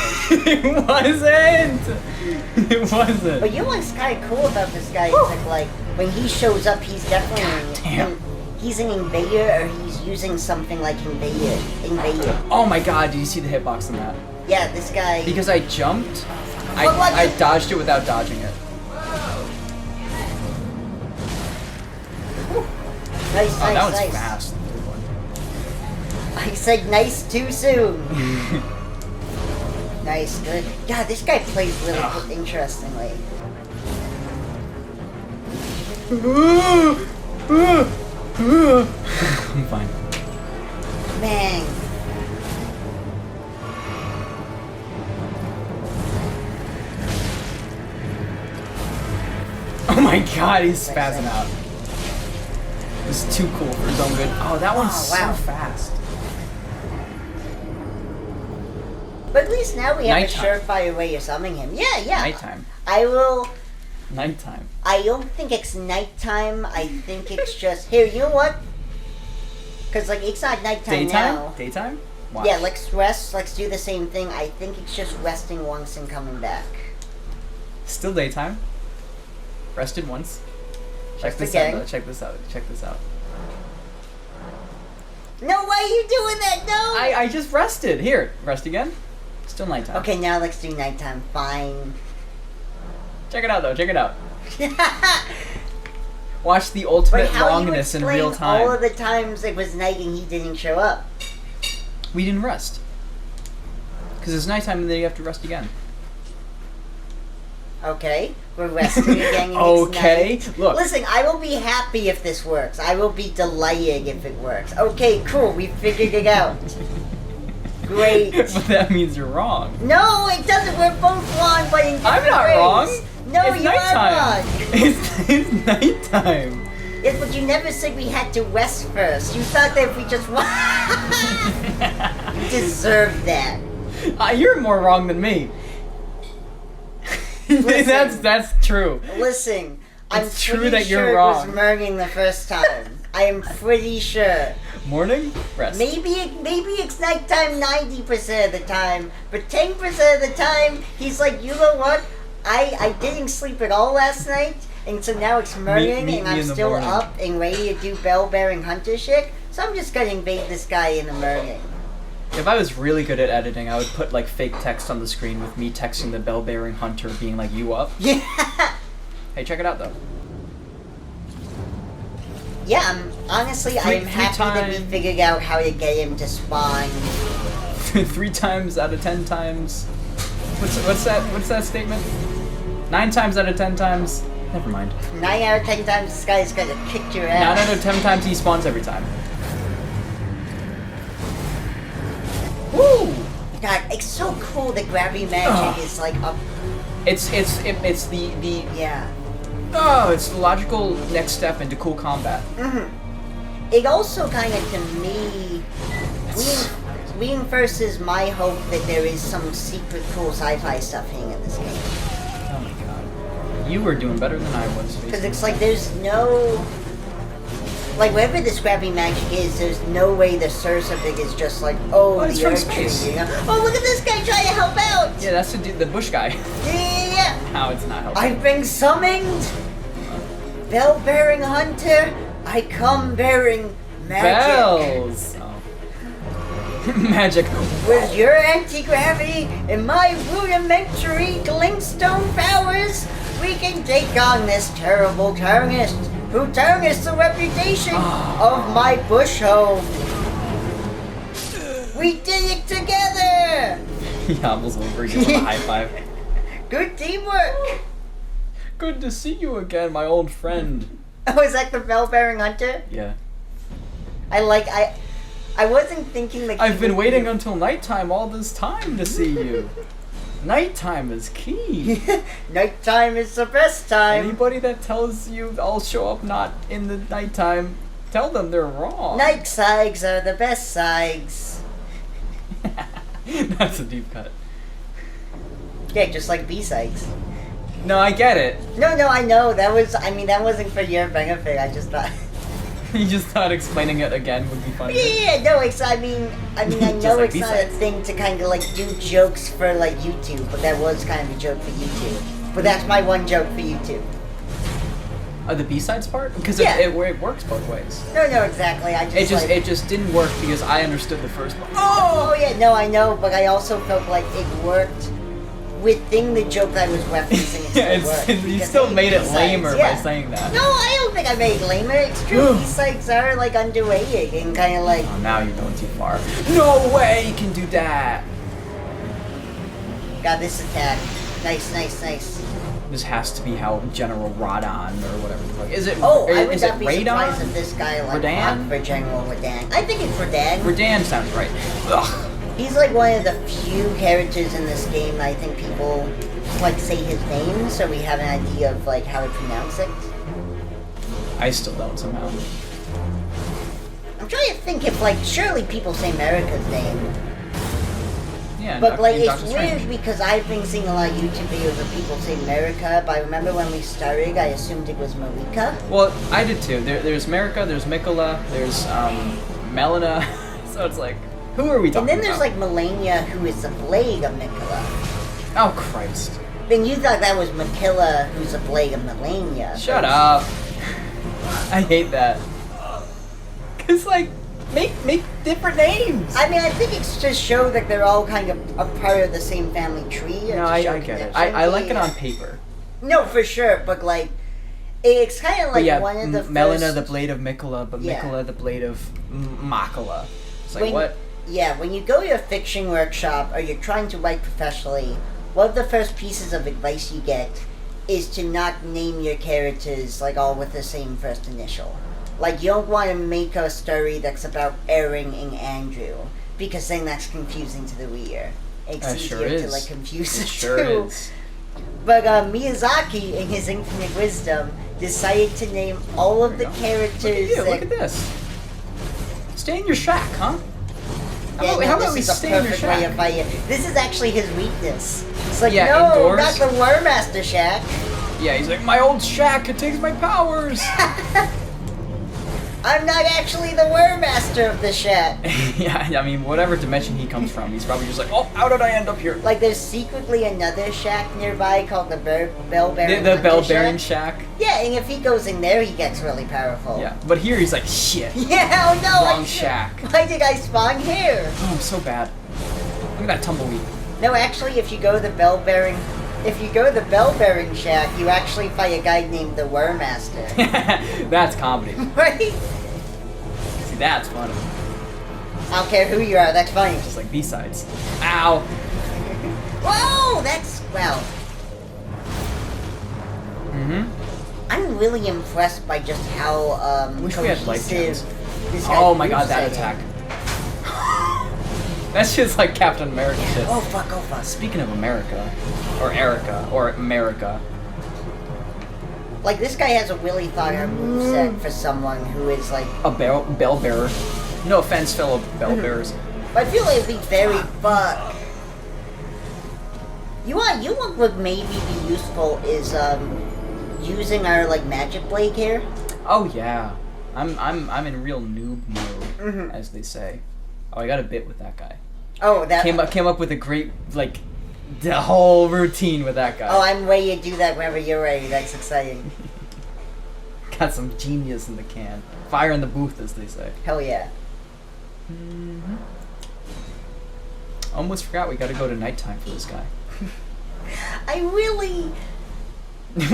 It wasn't! It wasn't. But you know what's kind of cool about this guy? Is like when he shows up, he's definitely damn. he's an invader, or he's using something like invader. Oh my god, did you see the hitbox on that? Yeah, this guy. Because I jumped, But what I the- dodged it without dodging it. Nice, Oh, that was nice. fast. I said nice too soon. Nice, good. God, this guy plays really interestingly. I'm fine. Man. Oh my god, he's spazzing out. This is too cool for his own good. Oh, that one's Oh, wow. so fast. But at least now we have Nighttime. a surefire way of summoning him. Yeah. Nighttime. I will. Nighttime. I don't think it's nighttime. I think it's just here. You know what? Because like it's not nighttime Daytime? now. Daytime? Watch. Yeah, let's rest. Let's do the same thing. I think it's just resting once and coming back. Still daytime. Rested once. Check Just this again. out though. Check this out. Check this out. No, why are you doing that? No. I just rested. Here, rest again. Still nighttime. Okay, now let's do nighttime. Fine. Check it out though. Check it out. Watch the ultimate But how you wrongness in explain real time. all of the times it was night and he didn't show up? We didn't rest. Because it's nighttime and then you have to rest again. Okay, we're resting again. And Okay, it's night. look. Listen, I will be happy if this works. I will be delighted if it works. Okay, cool. We figured it out. Great. But that means you're wrong. No, it doesn't. We're both wrong, but in different I'm not ways. wrong. No, it's you nighttime. are wrong. It's nighttime. Yes, but you never said we had to rest first. You thought that if we just you deserve that. You're more wrong than me. Listen. that's true. Listen, I'm It's true pretty that you're sure wrong. it was Merging the first time. I am pretty sure. Morning, rest. Maybe it's nighttime 90% of the time, but 10% of the time he's like, you know what? I didn't sleep at all last night, and so now it's morning, meet and me I'm in the still morning. up and ready to do bell-bearing hunter shit. So I'm just gonna invade this guy in the morning. If I was really good at editing, I would put like fake text on the screen with me texting the bell-bearing hunter, being like, "You up?" Yeah. Hey, check it out though. Yeah, honestly, I'm Three happy that we times. figured out how to get him to spawn. 3 times out of 10 times. What's that statement? 9 times out of 10 times, Never mind. 9 out of 10 times this guy's gonna kick your 9 ass. out of 10 times he spawns every time. Woo! God, it's so cool that gravity magic is like up. It's the Yeah. it's the logical next step into cool combat. It also kind of, to me, reinforces my hope that there is some secret cool sci-fi stuff hanging in this game. Oh my god. You were doing better than I was. Because it's like there's no... Like, wherever this gravity magic is, there's no way the source of it is just like, oh, it's the from Earth space. tree, you know? Oh, look at this guy trying to help out! Yeah, that's the bush guy. Yeah! How it's not helping. I've been summoned! Bell-bearing hunter, I come bearing magic. Bells! Oh. Magic. With your anti-gravity and my rudimentary glintstone powers, we can take on this terrible tarnished who tarnished the reputation of my bush home. We did it together! He hobbles over and gives him a high five. Good teamwork! Good to see you again, my old friend. Oh, is that the bell-bearing hunter? Yeah. I wasn't thinking like... I've been waiting until nighttime all this time to see you. Nighttime is key. Nighttime is the best time. Anybody that tells you I'll show up not in the nighttime, tell them they're wrong. Night sigs are the best sigs. That's a deep cut. Yeah, just like B-sigs. No, I get it. No, I know. That wasn't for your benefit. I just thought... You just thought explaining it again would be funny. Yeah, no, I mean, I Just know like it's not a B-sides. thing to kind of like do jokes for like YouTube, but that was kind of a joke for YouTube. But that's my one joke for YouTube. The B-sides part? Because Yeah. it works both ways. No, exactly. It just didn't work because I understood the first part. Oh yeah, no, I know, but I also felt like it worked within the joke I was referencing. It Yeah, still worked, you because still they made it B-sides, lamer yeah. by saying that. No, I don't think I made it lamer. It's true. B-sides are like underrated and kind of like. Oh, now you're going too far. No way you can do that. Got this attack. Nice. This has to be how General Radon or whatever the fuck. Is it? Oh, I would is it not be surprised Radon? if this guy like Radan? fought for General Radan. I think it's Radan. Radan sounds right. Ugh. He's like one of the few characters in this game that I think people like say his name, so we have an idea of like how to pronounce it. I still don't somehow. I'm trying to think if like surely people say America's name, Yeah, but like it's Doctor weird Strange. because I've been seeing a lot of YouTube videos of people say America, but I remember when we started, I assumed it was Marika. Well, I did too. There's America, there's Mikola, there's Melina. So it's like, who are we talking And then there's about? like Melania, who is the blade of Mikola. Oh Christ! Then you thought that was Makilla, who's a blade of Melania. Shut up! I hate that. Cause like, make different names. I mean, I think it's to show that they're all kind of a part of the same family tree. No, I get it. I like it on paper. No, for sure, but like, it's kind of But like yeah, one of the Melina first... the blade of Mikola, but Yeah. Mikola the blade of Makala. It's like When- what? Yeah, when you go to a fiction workshop or you're trying to write professionally, one of the first pieces of advice you get is to not name your characters like all with the same first initial. Like, you don't want to make a story that's about Aaron and Andrew, because then that's confusing to the reader. It's It sure easier to is. like confuse It the sure two. is. But Miyazaki, in his infinite wisdom, decided to name all of the There you go. characters Look at you, that... look at this. Stay in your shack, huh? Yeah, How no, about this we is a stay in your perfect way shack? of fighting. This is actually his weakness. It's like, Yeah, no, indoors. not the War Master Shack. Yeah, he's like, my old shack, it takes my powers. I'm not actually the War Master of the shack. Yeah, I mean, whatever dimension he comes from, he's probably just like, oh, how did I end up here? Like, there's secretly another shack nearby called the Bell Bearing The Hunter Bell Bearing Shack. Shack. Yeah, and if he goes in there, he gets really powerful. Yeah, but here he's like, shit. Yeah, oh no! Wrong shack. Why did I spawn here? Oh, I'm so bad. Look at that tumbleweed. No, actually, if you go to the Bell Bearing Shack, you actually fight a guy named the War Master. That's comedy. Right? See, that's funny. I don't care who you are, that's funny. Just like B-sides. Ow. Whoa, that's, well, Mm-hmm. I'm really impressed by just how Wish we had life cohesive gems. this guy Oh my god, moves that in. attack. That's just like Captain America shit. Oh fuck, oh fuck. Speaking of America, or Erica, or America. Like, this guy has a really thought-out moveset for someone who is, like... A bell bearer. No offense, fellow bell bearers. But I feel like it'd be very... Fuck. You know what would maybe be useful is, using our, like, magic blade here? Oh yeah. I'm in real noob mode, as they say. Oh, I got a bit with that guy. Oh, that... Came up with a great, like, the whole routine with that guy. Oh, I'm ready to do that whenever you're ready. That's exciting. Got some genius in the can. Fire in the booth, as they say. Hell yeah. Almost forgot we gotta go to nighttime for this guy. I really...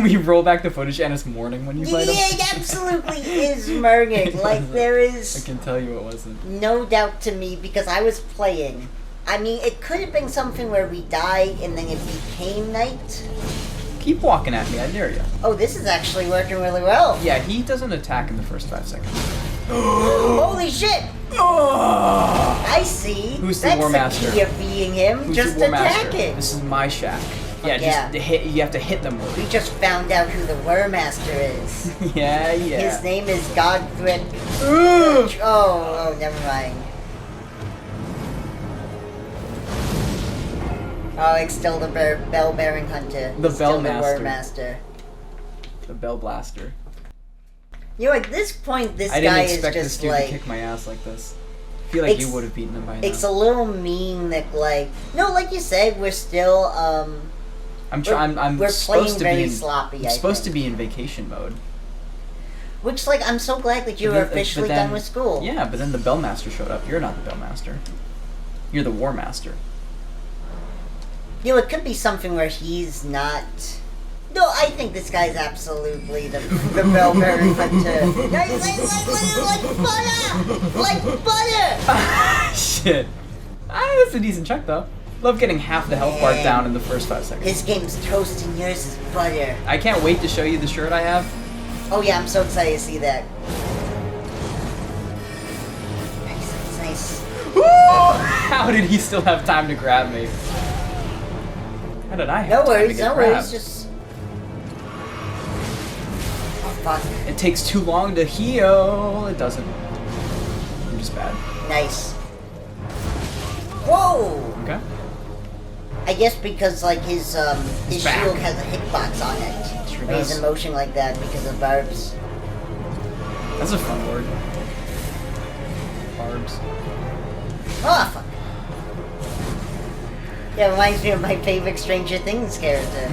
We roll back the footage and it's morning when you fight him. Yeah, it absolutely is morning. Like, there I is can tell you it wasn't. no doubt to me, because I was playing. I mean, it could have been something where we died and then it became night. Keep walking at me, I dare you. Oh, this is actually working really well. Yeah, he doesn't attack in the first 5 seconds. Holy shit! I see. Who's the That's War the Master? key of being him. Who's Just the War attack Master? it. This is my shack. Yeah, yeah. just hit. You have to hit them with We it. just found out who the War Master is. Yeah. His name is Godfrey. Ugh. Oh, never mind. Oh, it's still the bell-bearing hunter. The It's still Bell the War Master. Master. The Bell Blaster. You know, at this point, this I guy didn't is expect this just dude like... to kick my ass like this. I feel like you It's- would have beaten him by now. It's a little mean that, like... No, like you said, we're still, I'm we're supposed playing to very be in, sloppy, I'm I supposed to think. be in vacation mode. Which, like, I'm so glad that you But were then- but officially then- done with school. Yeah, but then the Bellmaster showed up. You're not the Bellmaster. You're the War Master. You know, it could be something where he's not... No, I think this guy's absolutely the bell-bearing hunter. Like butter! Like butter! Shit. That's a decent check, though. Love getting half the health bar Man. down in the first 5 seconds. His game's toast and yours is butter. I can't wait to show you the shirt I have. Oh yeah, I'm so excited to see that. Nice, nice. How did he still have time to grab me? How did I have No time to worries, get no grabbed? worries, just... Oh fuck. It takes too long to heal. It doesn't. I'm just bad. Nice. Whoa! Okay. I guess because like his He's back. shield has a hitbox on it. Sure Or he's does. in motion like that because of barbs. That's a fun word. Barbs. Oh fuck. Yeah, it reminds me of my favorite Stranger Things character.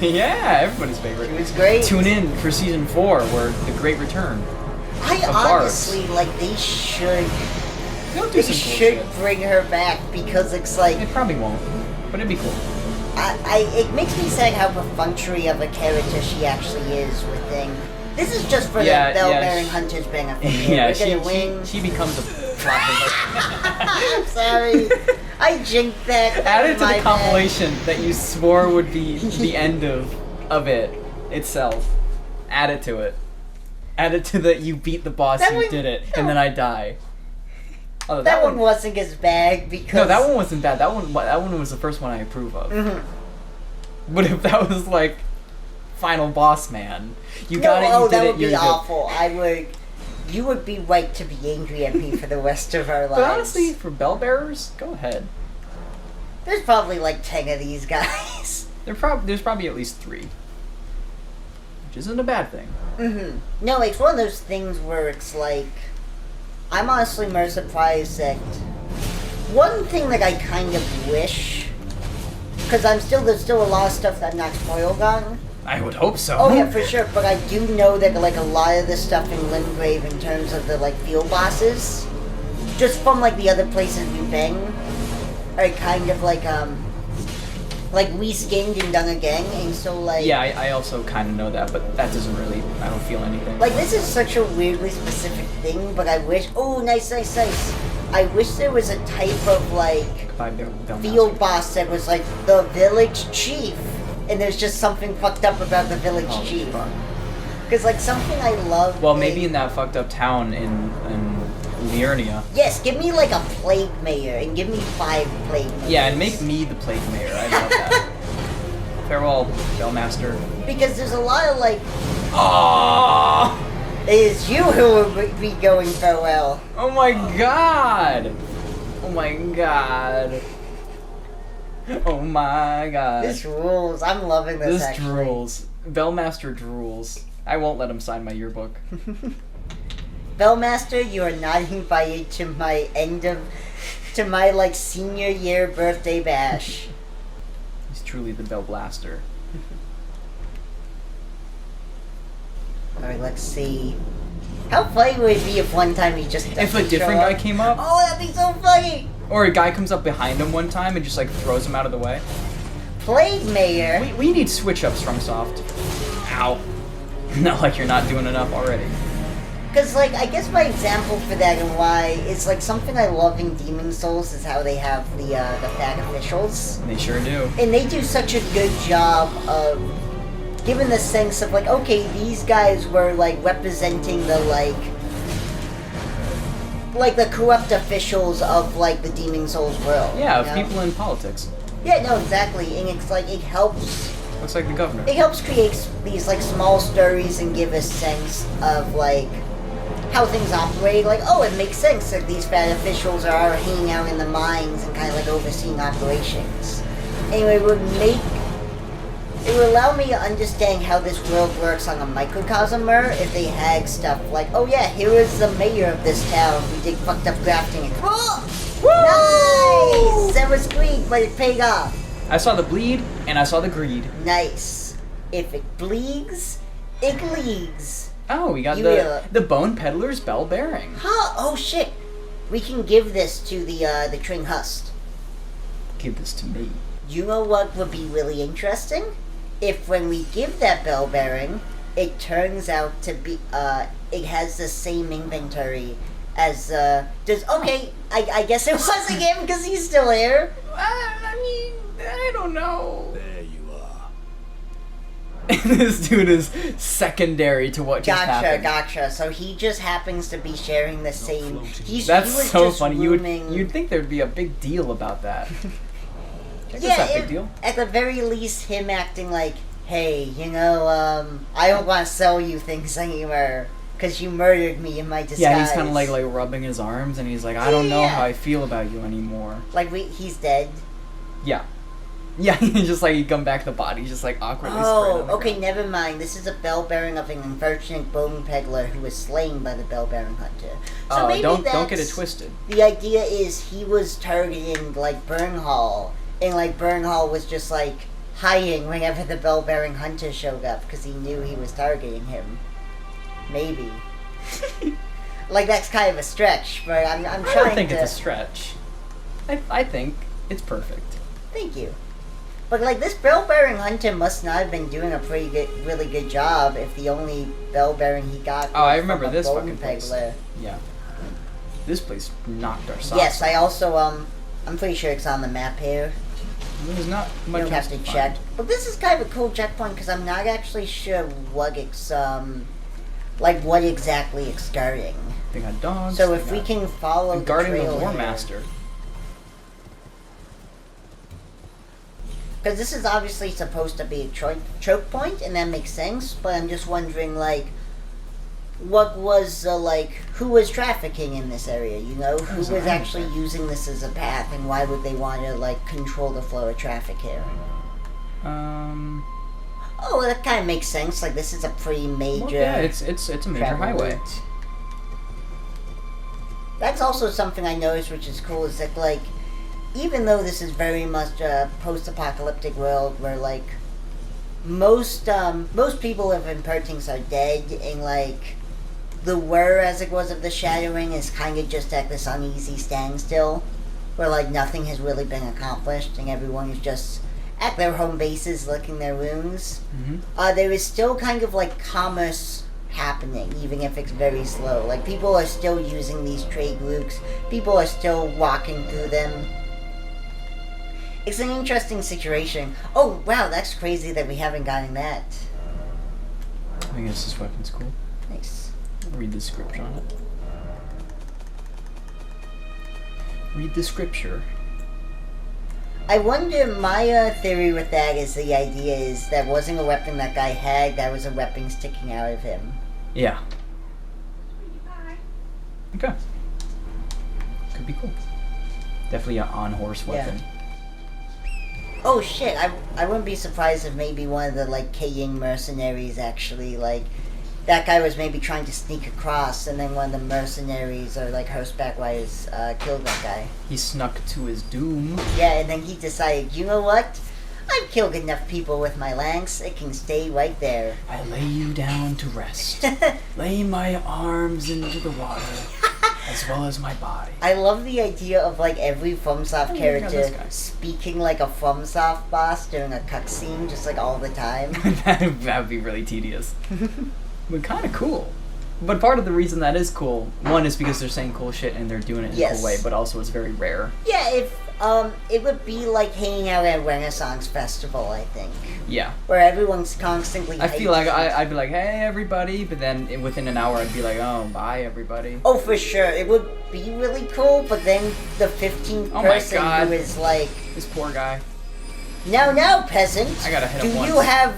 Yeah, everybody's favorite. It was great. Tune in for season 4, where the Great Return. I of honestly like they should They'll do they some cool should shit. bring her back because it's like It probably won't, but it'd be cool. it makes me sad how perfunctory of a character she actually is with thing. This is just for Yeah, the bell-bearing yeah, hunters benefit. Here. Yeah, We're gonna win. she becomes a flop. I'm sorry. I jinked that. Add it to My the bad. compilation that you swore would be the end of it itself. Add it to it. Add it to the you beat the boss, That you one- did it, and then I die. Oh, That one wasn't as bad because No, that one wasn't bad. That one was the first one I approve of. But if that was like final boss man, you got it, you oh, did that it, would you're be good. awful. You would be right to be angry at me for the rest of our lives. But honestly, for bell bearers, go ahead. There's probably like 10 of these guys. There's probably at least 3, which isn't a bad thing. No, it's one of those things where it's like, I'm honestly more surprised that one thing that I kind of wish, because there's still a lot of stuff that I'm not spoiled on. I would hope so. Oh yeah, for sure. But I do know that like a lot of the stuff in Limgrave in terms of the like field bosses, just from like the other places we've been, are kind of like reskinned and done again, and so like Yeah, I also kind of know that, but that doesn't really. I don't feel anything. like this is such a weirdly specific thing. But I wish. Oh, nice. I wish there was a type of like Goodbye, Bell field Master. boss that was like the village chief, and there's just something fucked up about the village Oh, chief. fuck. Because, like, something I love... Well, maybe in that fucked up town in Liurnia. Yes, give me, like, a plague mayor, and give me 5 plague mayors. Yeah, and make me the plague mayor. I love that. Farewell, Bellmaster. Because there's a lot of, like... Oh! It is you who will be going farewell. Oh my god! Oh my god. Oh my god. This rules. I'm loving this, actually. Drools. Bellmaster drools. I won't let him sign my yearbook. Bellmaster, you are not invited to my like, senior year birthday bash. He's truly the Bell Blaster. Alright, let's see. How funny would it be if one time he just If a different guy came up, Oh, that'd be so funny! or a guy comes up behind him one time and just like throws him out of the way. Plague Mayor? We need switch ups from Soft. Ow. Not like you're not doing enough already. Because, like, I guess my example for that and why it's like something I love in Demon Souls is how they have the fat officials. They sure do. And they do such a good job of giving the sense of, like, okay, these guys were, like, representing the, like the corrupt officials of, like, the Demon Souls world. Yeah, you know? people in politics. Yeah, no, exactly. And it's like, it helps Looks like the governor. It helps create these, like, small stories and give a sense of, like, how things operate. Like, oh, it makes sense that these fat officials are hanging out in the mines and kind of, like, overseeing operations. Anyway, it would allow me to understand how this world works on a microcosm if they had stuff like, oh yeah, here is the mayor of this town who did fucked up grafting. Cool! Nice! That was greed, but it paid off. I saw the bleed, and I saw the greed. Nice. If it bleeds, it leads. Oh, we got You the Bone Peddler's Bell Bearing. Huh? Oh shit. We can give this to the Tring Hust. Give this to me. You know what would be really interesting? If when we give that bell bearing, it turns out to be, it has the same inventory as, okay, I guess it wasn't him because he's still here. I mean, I don't know. There you are. This dude is secondary to what just happened. Gotcha. So he just happens to be sharing the same. That's so funny. You'd think there'd be a big deal about that. That's not a big deal. At the very least, him acting like, hey, you know, I don't want to sell you things anymore because you murdered me in my disguise. Yeah, he's kind of like rubbing his arms, and he's like, I don't know how I feel about you anymore. Like he's dead. Yeah. Yeah, he's just like, he come back, the body's just like awkwardly spread on the okay, ground. never mind. This is a bell bearing of an unfortunate bone peddler who was slain by the bell bearing hunter. So maybe don't get it twisted. The idea is he was targeting like Burnhall, and like Burnhall was just like hiding whenever the bell bearing hunter showed up because he knew he was targeting him. Maybe. Like that's kind of a stretch, but I'm trying to. I don't think it's a stretch. I think it's perfect. Thank you. But like this bell-bearing hunter must not have been doing a really good job if the only bell-bearing he got. Oh, I remember from a this bone fucking place. peddler. Yeah. This place knocked our socks. Yes, I also I'm pretty sure it's on the map here. There's not You much don't have else to find. check. But this is kind of a cool checkpoint because I'm not actually sure what it's like what exactly it's guarding. They got dogs. So they if we got- can follow the guarding trail the War here- Master. Because this is obviously supposed to be a choke point, and that makes sense, but I'm just wondering, like, what was, who was trafficking in this area, you know? Who was actually using this as a path, and why would they want to, like, control the flow of traffic here? Oh, that kind of makes sense. Like, this is a pretty major... Well, yeah, it's a major travel highway. route. That's also something I noticed, which is cool, is that, like, even though this is very much a post-apocalyptic world where, like, most people of Impertings are dead, and, like, the whir, as it was, of the shadowing is kind of just at this uneasy standstill, where, like, nothing has really been accomplished, and everyone is just at their home bases licking their wounds. Mm-hmm. There is still kind of, like, commerce happening, even if it's very slow. Like, people are still using these trade routes. People are still walking through them. It's an interesting situation. Oh, wow, that's crazy that we haven't gotten that. I guess this weapon's cool. Nice. I'll read the scripture on it. Read the scripture. I wonder, my theory with that is the idea is that wasn't a weapon that guy had, that was a weapon sticking out of him. Yeah. Bye. Okay. Could be cool. Definitely an on-horse weapon. Oh shit, I wouldn't be surprised if maybe one of the, like, K-Ying mercenaries actually, like, that guy was maybe trying to sneak across, and then one of the mercenaries or, like, horseback riders killed that guy. He snuck to his doom. Yeah, and then he decided, you know what? I've killed enough people with my lance, it can stay right there. I lay you down to rest. Lay my arms into the water, as well as my body. I love the idea of, like, every FromSoft Oh, look at character this guy. speaking like a FromSoft boss during a cutscene, just, like, all the time. That would be really tedious. But kind of cool. But part of the reason that is cool, one is because they're saying cool shit and they're doing it in a Yes. cool way, but also it's very rare. Yeah, if, it would be like hanging out at a Renaissance festival, I think. Yeah. Where everyone's constantly I feel like I'd be like, hey everybody, but then within an hour I'd be like, oh, bye everybody. Oh, for sure. It would be really cool, but then the 15th Oh my person God. who is like, This poor guy. now, peasant. I gotta hit do him you once.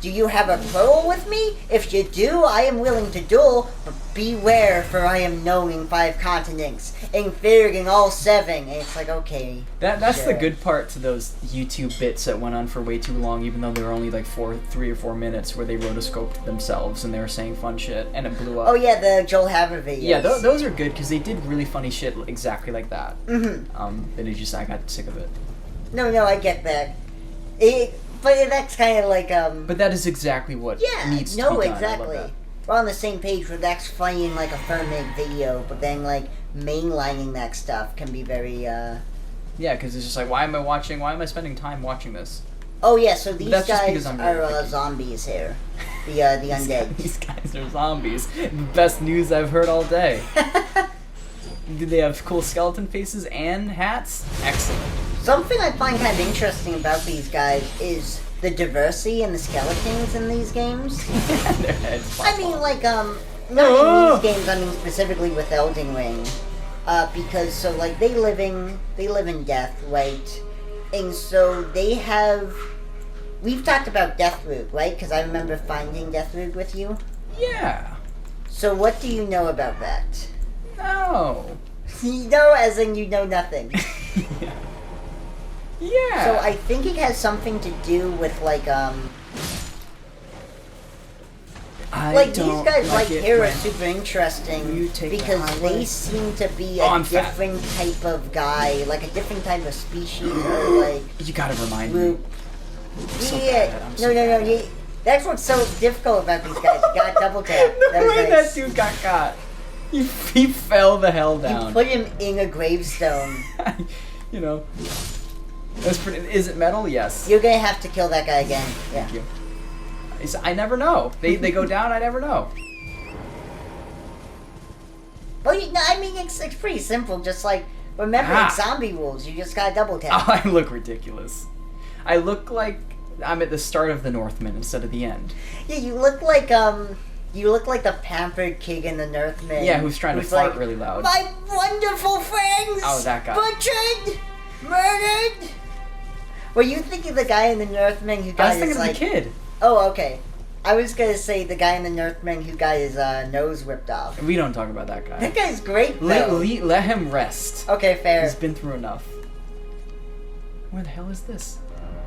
do you have a quarrel with me? If you do, I am willing to duel, but beware, for I am known in 5 continents, inferior in all 7. And it's like, okay. That's the sure. good part to those YouTube bits that went on for way too long, even though they were only like 3 or 4 minutes, where they rotoscoped themselves and they were saying fun shit, and it blew up. Oh yeah, the Joel Haver videos. Yeah, those are good because they did really funny shit exactly like that. Mm-hmm. But it just I got sick of it. No, I get that. But that's kind of like, But that is exactly what yeah, needs to no, be done. I love exactly. that. We're on the same page where that's funny in like a Furmig video, but then like mainlining that stuff can be very, Yeah, because it's just like, why am I spending time watching this? Oh yeah, so these That's just guys because I'm really are picky. zombies here. The undead. These guys are zombies. The best news I've heard all day. Do they have cool skeleton faces and hats? Excellent. Something I find kind of interesting about these guys is the diversity in the skeletons in these games. Their heads pop I mean, off. like, not Oh! in these games, I mean specifically with Elden Ring. Because, so, like, they live in death, right? And so they have... We've talked about Deathroot, right? Because I remember finding Deathroot with you. Yeah. So what do you know about that? No. You know, as in you know nothing. Yeah. So I think it has something to do with, like, like, these guys, like, here are super interesting you take the because highway. they seem to be Oh, a I'm fat. different type of guy, like a different type of species, or like You gotta remind me. group. so Yeah, bad, I'm no, so no, bad. yeah, that's what's so difficult about these guys. You gotta double tap. The That was way nice. that dude got caught. He fell the hell You down. put him in a gravestone. You know. That's pretty. Is it metal? Yes. You're gonna have to kill that guy again. Yeah. Thank you. I never know. They go down. I never know. Well, I mean, it's pretty simple. Just like remember, it's zombie rules. You just gotta double Oh, tap. I look ridiculous. I look like I'm at the start of the Northman instead of the end. Yeah, you look like the pampered kid in the Northman. Yeah, who's trying to fart like, really loud. My wonderful friends. Oh, that guy. Butchered, murdered. Were you thinking the guy in the Northman who I got was thinking his of like? the kid. Oh, okay. I was gonna say the guy in the Northman who got his nose ripped off. We don't talk about that guy. That guy's great though. Let him rest. Okay, fair. He's been through enough. Where the hell is this?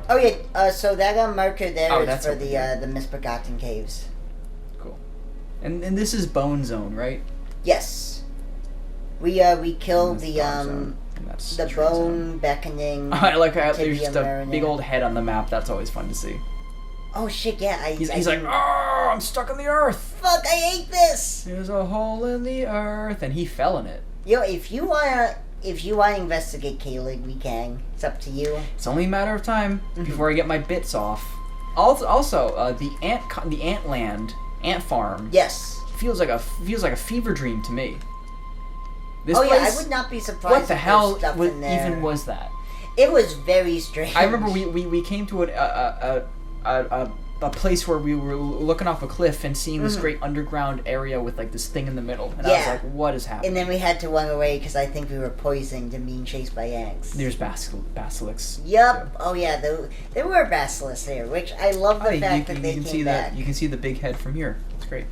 Oh yeah. So that marker there Oh, is that's for over the here. the Misbegotten Caves. Cool. And this is Bone Zone, right? Yes. We killed And the that's Bone Zone, and that's the Tree bone Zone. beckoning. I like how there's tibia just a marinate. big old head on the map. That's always fun to see. Oh shit! Yeah, He's like, oh, I'm stuck in the earth. fuck! I hate this. There's a hole in the earth, and he fell in it. Yo, if you wanna investigate K-Lig, we can. It's up to you. It's only a matter of time Mm-hmm. before I get my bits off. Also, the ant land, ant farm, Yes. feels like a fever dream to me. This Oh yeah, place, I would not be surprised. what the if there's hell stuff in there. even was that? It was very strange. I remember we came to a place where we were looking off a cliff and seeing this great underground area with like this thing in the middle, and I was Yeah. like, "What is happening?" And then we had to run away because I think we were poisoned and being chased by ants. There's basilisks. Yup. Oh yeah, there were basilisks there, which I love the fact that they can came see back. You can see the big head from here. It's great.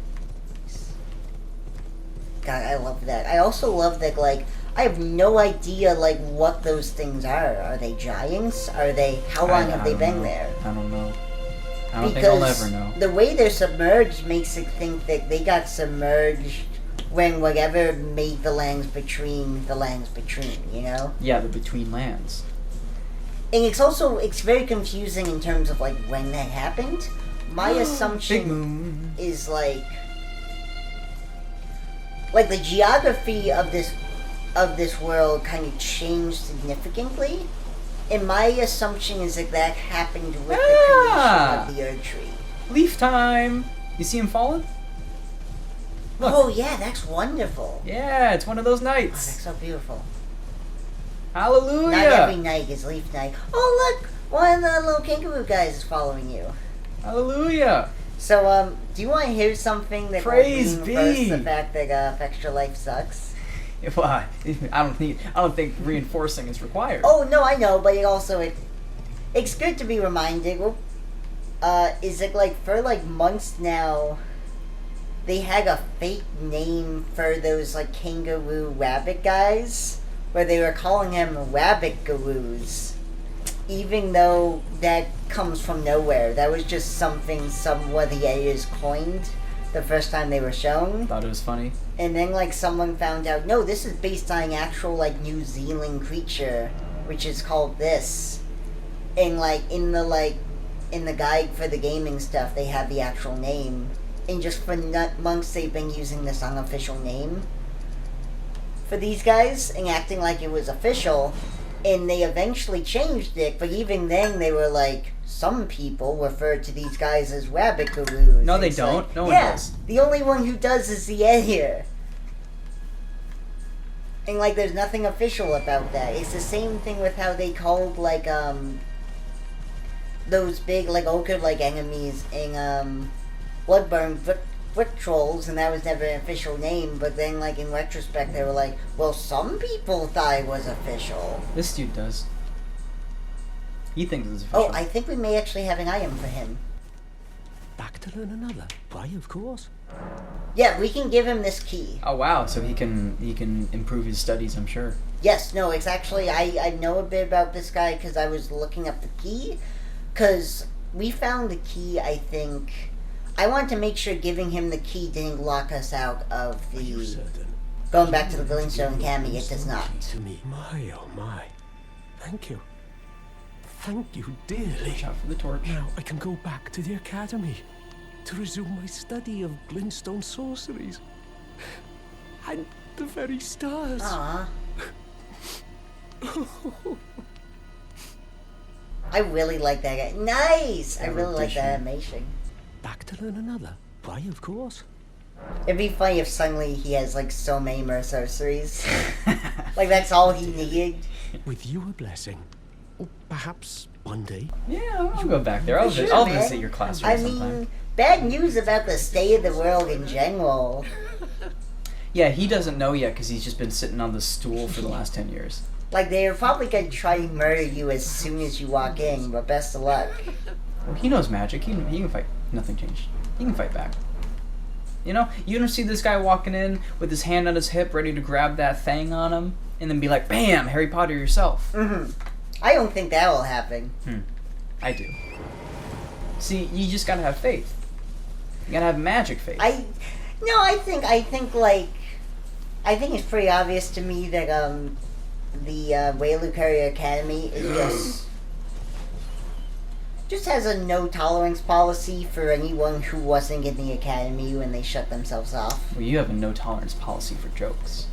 God, I love that. I also love that, like, I have no idea, like, what those things are. Are they giants? Are they... How long have they don't been know. there? I don't know. I don't think I'll ever know. The way they're submerged makes it think that they got submerged when whatever made the lands between, you know? Yeah, the between lands. And it's very confusing in terms of, like, when that happened. My Big assumption moon. is, like, the geography of this world kind of changed significantly. And my assumption is that happened with the creation of the Erd Tree. Leaf time! You see him falling? Look. Oh yeah, that's wonderful. Yeah, it's one of those Oh, that's nights. so beautiful. Hallelujah! Not every night is leaf night. Oh look, one of the little kangaroo guys is following you. Hallelujah! So, do you want to hear something that Praise reinforce be. the fact that Extra Life sucks? Well, I don't think reinforcing is required. Oh no, I know, but it's good to be reminded. Is it like for like months now? They had a fake name for those like kangaroo rabbit guys, where they were calling them rabbit garoos, even though that comes from nowhere. That was just something some of the editors coined the first time they were shown. Thought it was funny. And then, like, someone found out, no, this is based on an actual, like, New Zealand creature, which is called this. And, like, in the guide for the gaming stuff, they have the actual name. And just for months, they've been using this unofficial name for these guys and acting like it was official. And they eventually changed it, but even then, they were like, some people refer to these guys as rabbit garoos. No, they It's don't. like, No one yeah, does. the only one who does is the editor. And, like, there's nothing official about that. It's the same thing with how they called, like, those big, like, ochre, like, enemies in, Bloodborne brick trolls, and that was never an official name, but then, like, in retrospect, they were like, well, some people thought it was official. This dude does. He thinks it's official. Oh, I think we may actually have an item for him. Back to learn another. Why, of course. Yeah, we can give him this key. Oh wow! So he can improve his studies, I'm sure. Yes, no, it's actually, I know a bit about this guy because I was looking up the key, because we found the key, I think. I wanted to make sure giving him the key didn't lock us out of Are you the... certain? Going back to the Glintstone Academy, it does not. To me. My, oh my. Thank you. Thank you dearly. Watch out for the torch. Now I can go back to the academy to resume my study of glintstone sorceries. And the very stars. Aww. I really like that guy. Nice! I really like that animation. Back to learn another. Why, of course. It'd be funny if suddenly he has, like, so many more sorceries. Like, that's all he needed. With you a blessing. Or perhaps one day. Yeah, I'll go back there. I'll, Sure, I'll man. visit your classroom I sometime. mean, bad news about the state of the world in general. Yeah, he doesn't know yet because he's just been sitting on the stool for the last 10 years. Like, they're probably gonna try and murder you as soon as you walk in, but best of luck. Well, he knows magic. He can fight. Nothing changed. He can fight back. You know, you don't see this guy walking in with his hand on his hip, ready to grab that thing on him, and then be like, "Bam, Harry Potter yourself." Mm-hmm. I don't think that will happen. I do. See, you just gotta have faith. You gotta have magic faith. I think it's pretty obvious to me that the Waylucaria Academy is just has a no tolerance policy for anyone who wasn't in the academy when they shut themselves off. Well, you have a no tolerance policy for jokes.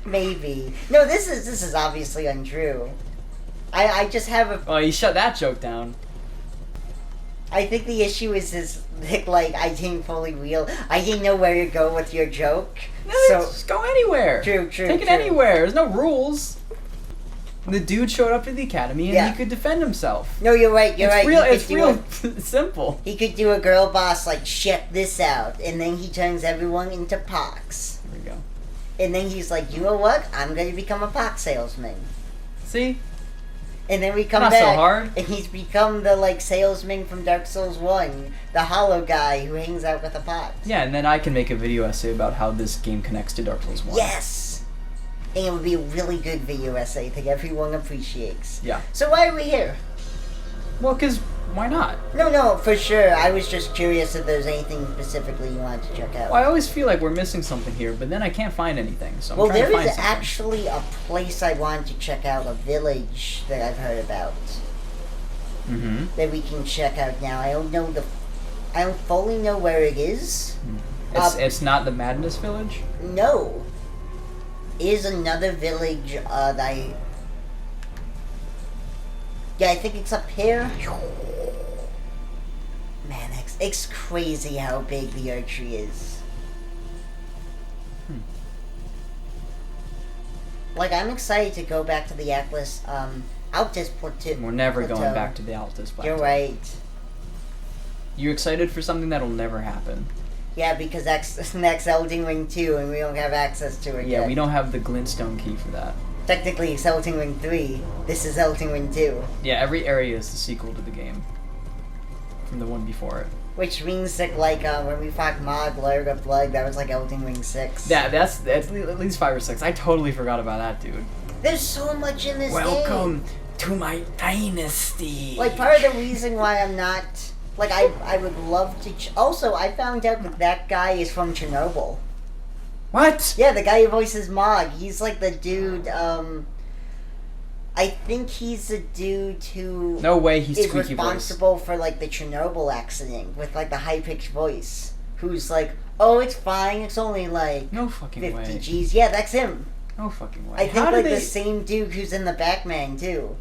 Maybe. No, this is obviously untrue. I just have a... Oh, you shut that joke down. I think the issue is like, I didn't fully I didn't know where to go with your joke. No, So, just go anywhere. True. Take it anywhere. There's no rules. The dude showed up to the academy and Yeah. he could defend himself. No, you're right. You're It's right. real. He could It's do real simple. He could do a girl boss like, check this out, and then he turns everyone into pox. There we go. And then he's like, you know what? I'm going to become a pox salesman. See? And then we come Not back, so hard. and he's become the like salesman from Dark Souls 1, the hollow guy who hangs out with a pox. Yeah, and then I can make a video essay about how this game connects to Dark Souls 1. Yes! And it would be a really good video essay that everyone appreciates. Yeah. So why are we here? Well, because why not? No, for sure. I was just curious if there's anything specifically you wanted to check out. Well, I always feel like we're missing something here, but then I can't find anything, so I'm Well, trying to there find is something. actually a place I wanted to check out, a village that I've heard about Mm-hmm. that we can check out now. I don't fully know where it is. It's not the Madness Village? No. It is another village that I... Yeah, I think it's up here. Man, it's crazy how big the archery is. Like, I'm excited to go back to the Altus Plateau. We're never going back to the Altus Plateau. You're right. You excited for something that'll never happen? Yeah, because that's next Elden Ring 2, and we don't have access to it Yeah, yet. we don't have the glintstone key for that. Technically, it's Elden Ring 3. This is Elden Ring 2. Yeah, every area is the sequel to the game. From the one before it. Which means that, like, when we fought Mog, Lord of Blood, that was like Elden Ring 6. Yeah, that's at least 5 or 6. I totally forgot about that, dude. There's so much in this game. Welcome to my dynasty. Like, part of the reason why I'm not... Like, I would love to... Also, I found out that guy is from Chernobyl. What? Yeah, the guy who voices Mog. He's like the dude, I think he's the dude who... No way he's is squeaky voice. responsible for, like, the Chernobyl accident with, like, the high-pitched voice. Who's like, oh, it's fine, it's only, like, No fucking 50 way. G's. Yeah, that's him. No fucking way. I think, How like, did they... the same dude who's in the Batman, too.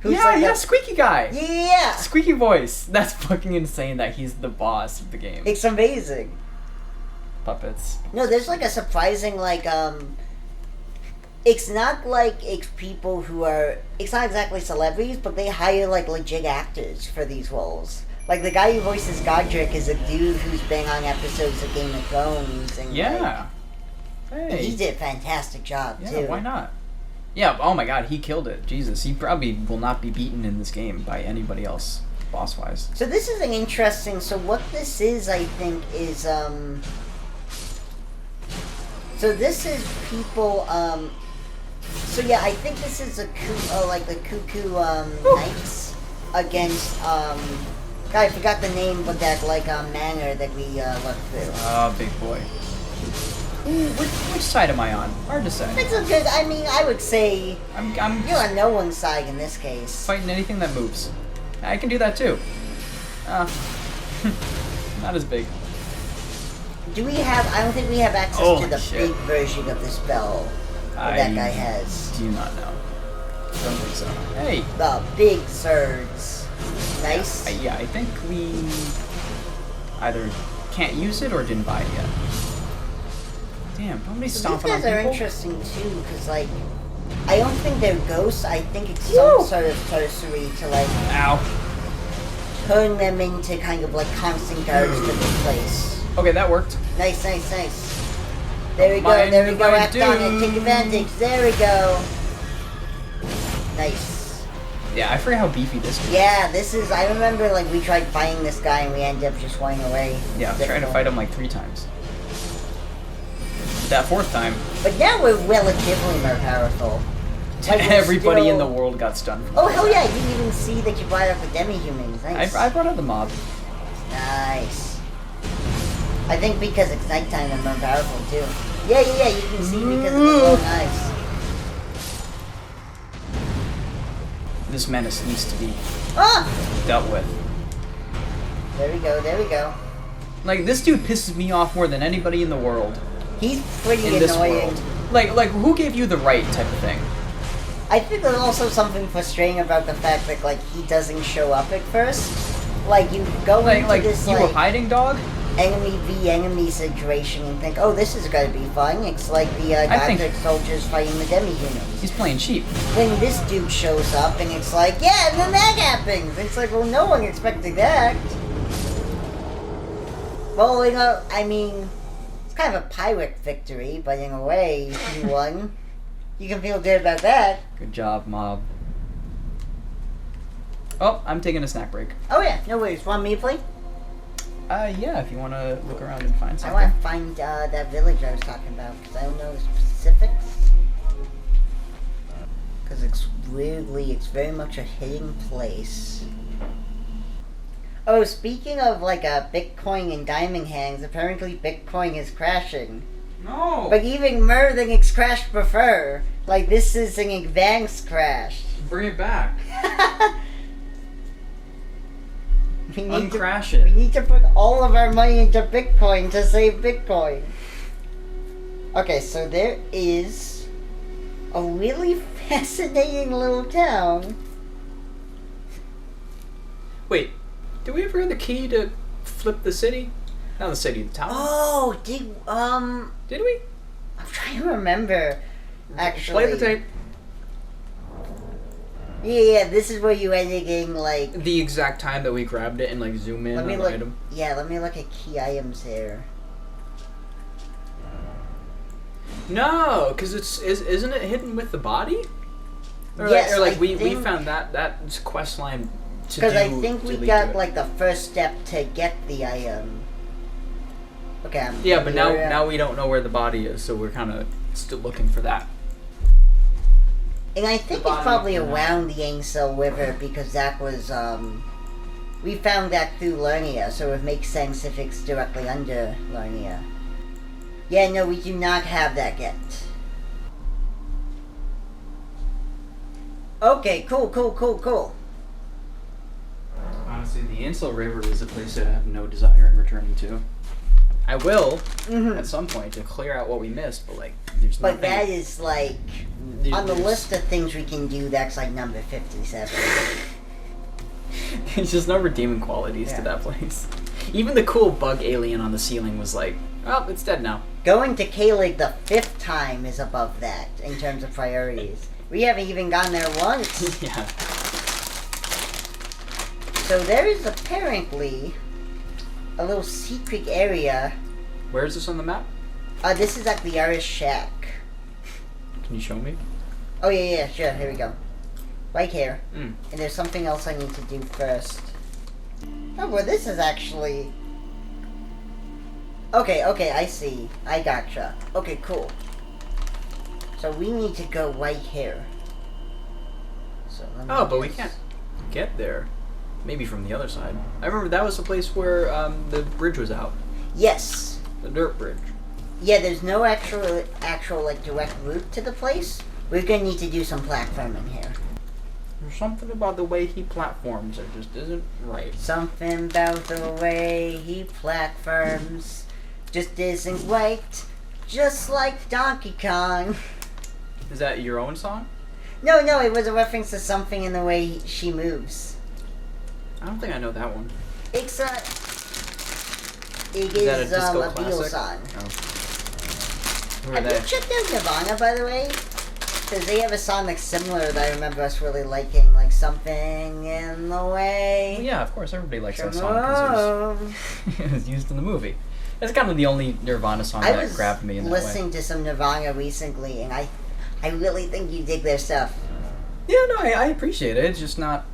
Who's Yeah, like yeah, a- squeaky guy. Yeah! Squeaky voice. That's fucking insane that he's the boss of the game. It's amazing. Puppets. No, there's, like, a surprising, like, it's not like it's people who are... It's not exactly celebrities, but they hire, like, legit actors for these roles. Like, the guy who voices Godric is a dude who's been on episodes of Game of Thrones. And Yeah. Like, Hey. he did a fantastic job, Yeah, too. why not? Yeah, oh my god, he killed it. Jesus, he probably will not be beaten in this game by anybody else, boss-wise. So this is an interesting... So what this is, I think, is, So this is people, So yeah, I think this is a like the Cuckoo Knights against God, I forgot the name, but that like manor that we looked through. Oh, big boy. Ooh, which side am I on? Hard to say. It's a good. I mean, I would say I'm you're on no one's side in this case. fighting anything that moves. I can do that too. Not as big. Do we have? I don't think we have access Holy to the shit. big version of the spell that that guy has. Do not know. Don't think so. Hey. The big swords. Nice. Yeah, I think we either can't use it or didn't buy it yet. Damn, don't be So stomping these on guys are people. interesting too, because like, I don't think they're ghosts. I think it's some sort of sorcery to like Ow. turn them into kind of like constant guards to this place. Okay, that worked. Nice, nice, nice. There we go, Mind there we if go. I Act on it. do? Take advantage. There we go. Nice. Yeah, I forget how beefy this is. Yeah, this is. I remember like we tried fighting this guy and we ended up just running away. Yeah, I was trying to fight him like 3 times. That 4th time, But now we're relatively more powerful. Like, we're everybody in the still- world got stunned. Oh hell yeah! You didn't even see that you brought up the demi-humans. Nice. I brought out the mob. Nice. I think because it's nighttime and more powerful too. Yeah, yeah, yeah. You can see because of the glowing eyes. This menace needs to be Ah! dealt with. There we go. There we go. Like, this dude pisses me off more than anybody in the world. He's pretty In this annoying. world. Like, who gave you the right type of thing? I think there's also something frustrating about the fact that like he doesn't show up at first. Like you go into Like this you like were hiding, dog? enemy v enemy situation and think, oh, this is gonna be fun. It's like the Gothic soldiers fighting the demi-humans. He's playing cheap. Then this dude shows up and it's like, yeah, and then that happens. It's like, well, no one expected that. Well, you know, I mean, it's kind of a pirate victory, but in a way, you won. You can feel good about that. Good job, mob. Oh, I'm taking a snack break. Oh yeah, no worries. Want me to play? Yeah, if you want to look around and find I something. want to find that village I was talking about, because I don't know the specifics. Because it's weirdly, it's very much a hidden place. Oh, speaking of like Bitcoin and diamond hands, apparently Bitcoin is crashing. No! But even more than it's crashed before. Like, this is an advanced crash. Bring it back. We need Uncrash We it. need to put all of our money into Bitcoin to save Bitcoin. Okay, so there is a really fascinating little town. Wait, did we ever have the key to flip the city? Not the city, the town. Oh, did we? I'm trying to remember. Actually, Play the tape. Yeah, this is where you ended getting like. The exact time that we grabbed it and like zoom in Let me on the look. item. Yeah, let me look at key items here. No, because isn't it hidden with the body? Or Yes, or like I we think- found that quest line to do. Because I think we to got do it. like the first step to get the item. Okay. Yeah, but now we don't know where the body is, so we're kind of still looking for that. And I think The it's body probably of the around the Ainsel River because that was we found that through Lernia, so it makes sense if it's directly under Lernia. Yeah, no, we do not have that yet. Okay, cool. Honestly, the Ansel River is a place that I have no desire in returning to. I will at some point to clear out what we missed, but like, there's But nothing. that is like on the list of things we can do. That's like number 57. There's just no redeeming qualities to Yeah. that place. Even the cool bug alien on the ceiling was like, oh, it's dead now. Going to Kalig the 5th time is above that in terms of priorities. We haven't even gone there once. Yeah. So there is apparently a little secret area. Where is this on the map? This is at the Irish Shack. Can you show me? Oh yeah, sure. Here we go. Right here. Mm. And there's something else I need to do first. Oh, well, this is actually. Okay, I see. I gotcha. Okay, cool. So we need to go right here. So let me Oh, but we just- can't get there. Maybe from the other side. I remember that was the place where the bridge was out. Yes. The dirt bridge. Yeah, there's no actual like direct route to the place. We're gonna need to do some platforming here. There's something about the way he platforms that just isn't right. Something about the way he platforms just isn't right. Just like Donkey Kong. Is that your own song? No, it was a reference to something in the way she moves. I don't think I know that one. It's It Is that a is disco a Beatles classic? song. Oh. Who are Have you they? checked out Nirvana, by the way? Because they have a song that's similar that I remember us really liking, like Something in the Way. Well, yeah, of course, everybody likes that song because it was used in the movie. That's kind of the only Nirvana song I that was grabbed me in that way. listening to some Nirvana recently, and I really think you dig their stuff. Yeah, no, I appreciate it. It's just not.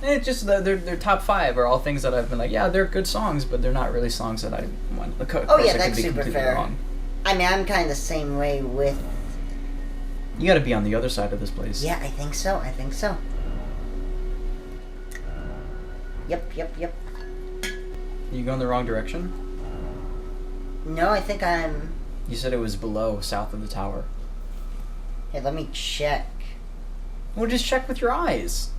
It's just their top 5 are all things that I've been like, yeah, they're good songs, but they're not really songs that I want. Of course, Oh, yeah, I could that's be super completely fair. wrong. I mean, I'm kind of the same way with. You got to be on the other side of this place. Yeah, I think so. Yep. You going the wrong direction? No, I think I'm. You said it was below, south of the tower. Here, let me check. Well, just check with your eyes.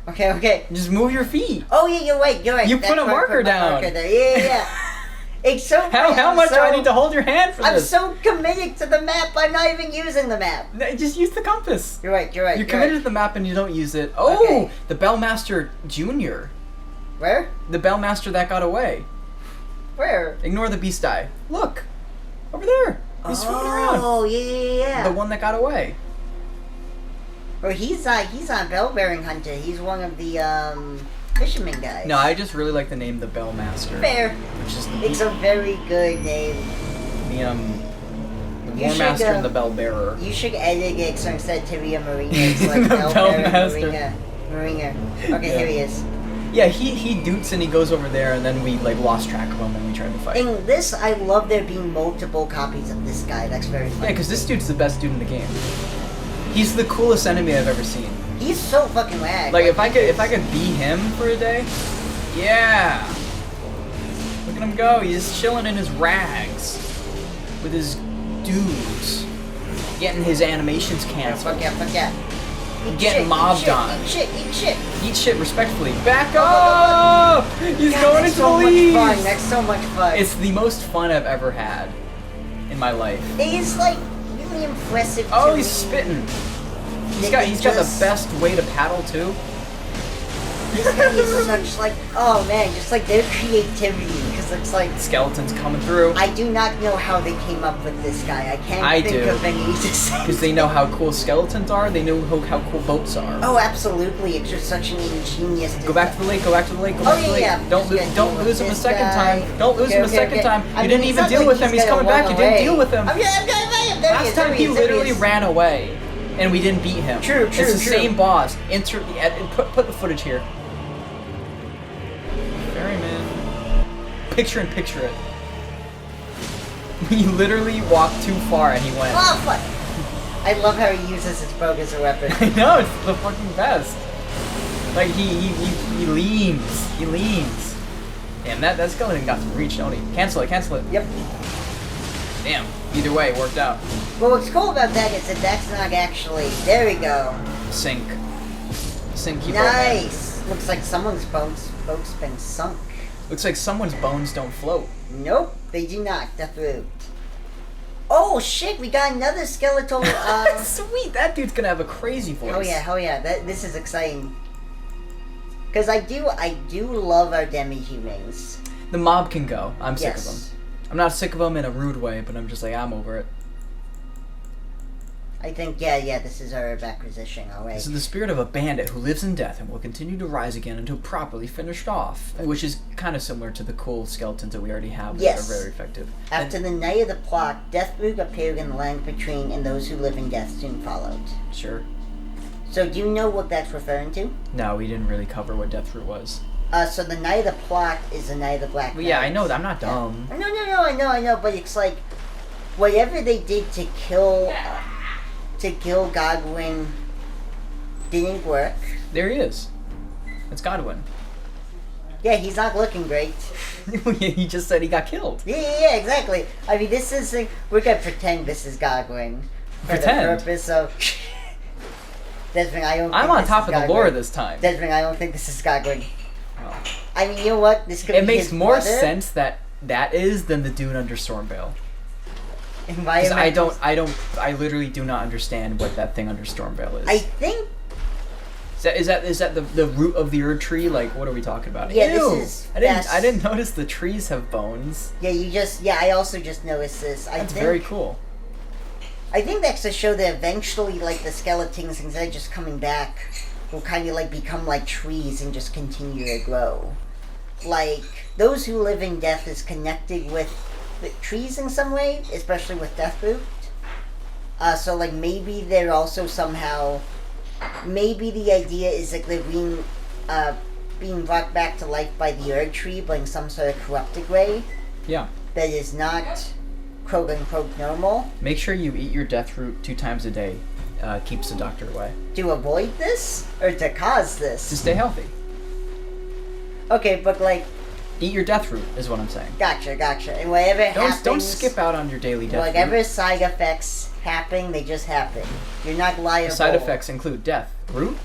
Okay. Just move your feet. Oh yeah, you're right. You That's put a why I marker my down. Marker there. Yeah. It's so. How much do I need to hold your hand for I'm this? so committed to the map. I'm not even using the map. No, just use the compass. You're right. You're committed to the map and you don't use it. Oh, Okay. the Bellmaster Jr. Where? The Bellmaster that got away. Where? Ignore the beast eye. Look! Over there! He's swimming around. Oh, yeah. The one that got away. Or he's on Bellbearing Hunter. He's one of the fisherman guys. No, I just really like the name the Bellmaster. Fair. Which is It's a very good name. The War Master and the Bell Bearer. You should edit it so instead of Tyria Marina, it's like The Bellbearing Bellmaster. Marina. Okay, Yeah. here he is. Yeah, he doots and he goes over there, and then we like lost track of him when we tried to fight. In this, I love there being multiple copies of this guy. That's very Yeah, funny. because this dude's the best dude in the game. He's the coolest enemy I've ever seen. He's so fucking rad. Like if I could be him for a day, yeah. Look at him go. He's chilling in his rags with his dudes, getting his animations canceled, Fuck yeah. Eat getting shit, mobbed eat on. shit. Eat shit respectfully. Back up! He's going into the leaves. That's so much fun. It's the most fun I've ever had in my life. It is like really impressive. Oh, to he's me. spitting. He's They got the just- best way to paddle too. This guy is such like, oh man, just like their creativity, because it's like Skeletons coming through. I do not know how they came up with this guy. I can't I think do. of any to say. Because they know how cool skeletons are. They know how cool boats are. Oh, absolutely! It's just such an ingenious. Go back to the lake. Go back to the lake. Go Oh, back to the yeah, lake. yeah. Don't Just gotta don't deal lose with him a this second guy. time. Don't lose Okay, him a okay, second okay. time. I You mean, didn't it's even not deal like with him. He's gonna coming back. run You didn't away. deal with him. I'm gonna there he Last is, time there he is, there literally is. ran away, and we didn't beat him. True, It's the true. same boss. Insert the put the footage here. Ferryman. Picture it. He literally walked too far and he went. Oh fuck! I love how he uses his bow as a weapon. I know, it's the fucking best. Like he leans. He leans. Damn, that skeleton got some reach, don't he? Cancel it. Yep. Damn. Either way, it worked out. Well, what's cool about that is that that's not actually. There we go. Sink, keep Nice. Looks like someone's boat's been sunk. Looks like someone's bones don't float. Nope, they do not. Deathloop. Oh shit! We got another skeletal. Sweet, that dude's gonna have a crazy voice. Hell yeah! This is exciting. Cause I do love our demi-humans. The mob can go. I'm sick of Yes. them. I'm not sick of them in a rude way, but I'm just like, I'm over it. I think yeah. This is our acquisition. All right. This is the spirit of a bandit who lives in death and will continue to rise again until properly finished off. Which is kind of similar to the cool skeletons that we already have Yes. that are very effective. After the night of the plot, Deathloop appeared in the land between, and those who live in death soon followed. Sure. So do you know what that's referring to? No, we didn't really cover what Deathroot was. So the night of the plot is the night of the Black Well, yeah, I Knight. know that. I'm not dumb. No, I know, but it's like whatever they did to kill Godwin didn't work. There he is. It's Godwin. Yeah, he's not looking great. He just said he got killed. Yeah, exactly. I mean, this is we're gonna pretend this is Godwin for Pretend? the purpose of. Desmond, I don't. I'm think on this top is of the Godwin. lore this time. Desmond, I don't think this is Godwin. Oh. I mean, you know what? This could It be makes his more brother. sense that is than the dude under Stormveil. Because Environmental. I literally do not understand what that thing under Stormveil is. I think. Is that the root of the Erd tree? Like, what are we talking about? Yeah, Ew! this is. I didn't notice the trees have bones. Yeah, I also just noticed this. That's very cool. I think that's to show that eventually, like, the skeletons, instead of just coming back, will kind of, like, become like trees and just continue to grow. Like, those who live in death is connected with the trees in some way, especially with Deathroot. So, like, maybe they're also somehow... Maybe the idea is, like, they're being brought back to life by the Erd tree, but in some sort of corrupted way Yeah. that is not quote-unquote normal. Make sure you eat your death root 2 times a day. Keeps the doctor away. To avoid this? Or to cause To this? stay healthy. Okay, but like, Eat your death root is what I'm saying. gotcha. And whatever happens... Don't skip out on your daily death Whatever root. side effects happen, they just happen. You're not liable. Side effects include death. Root?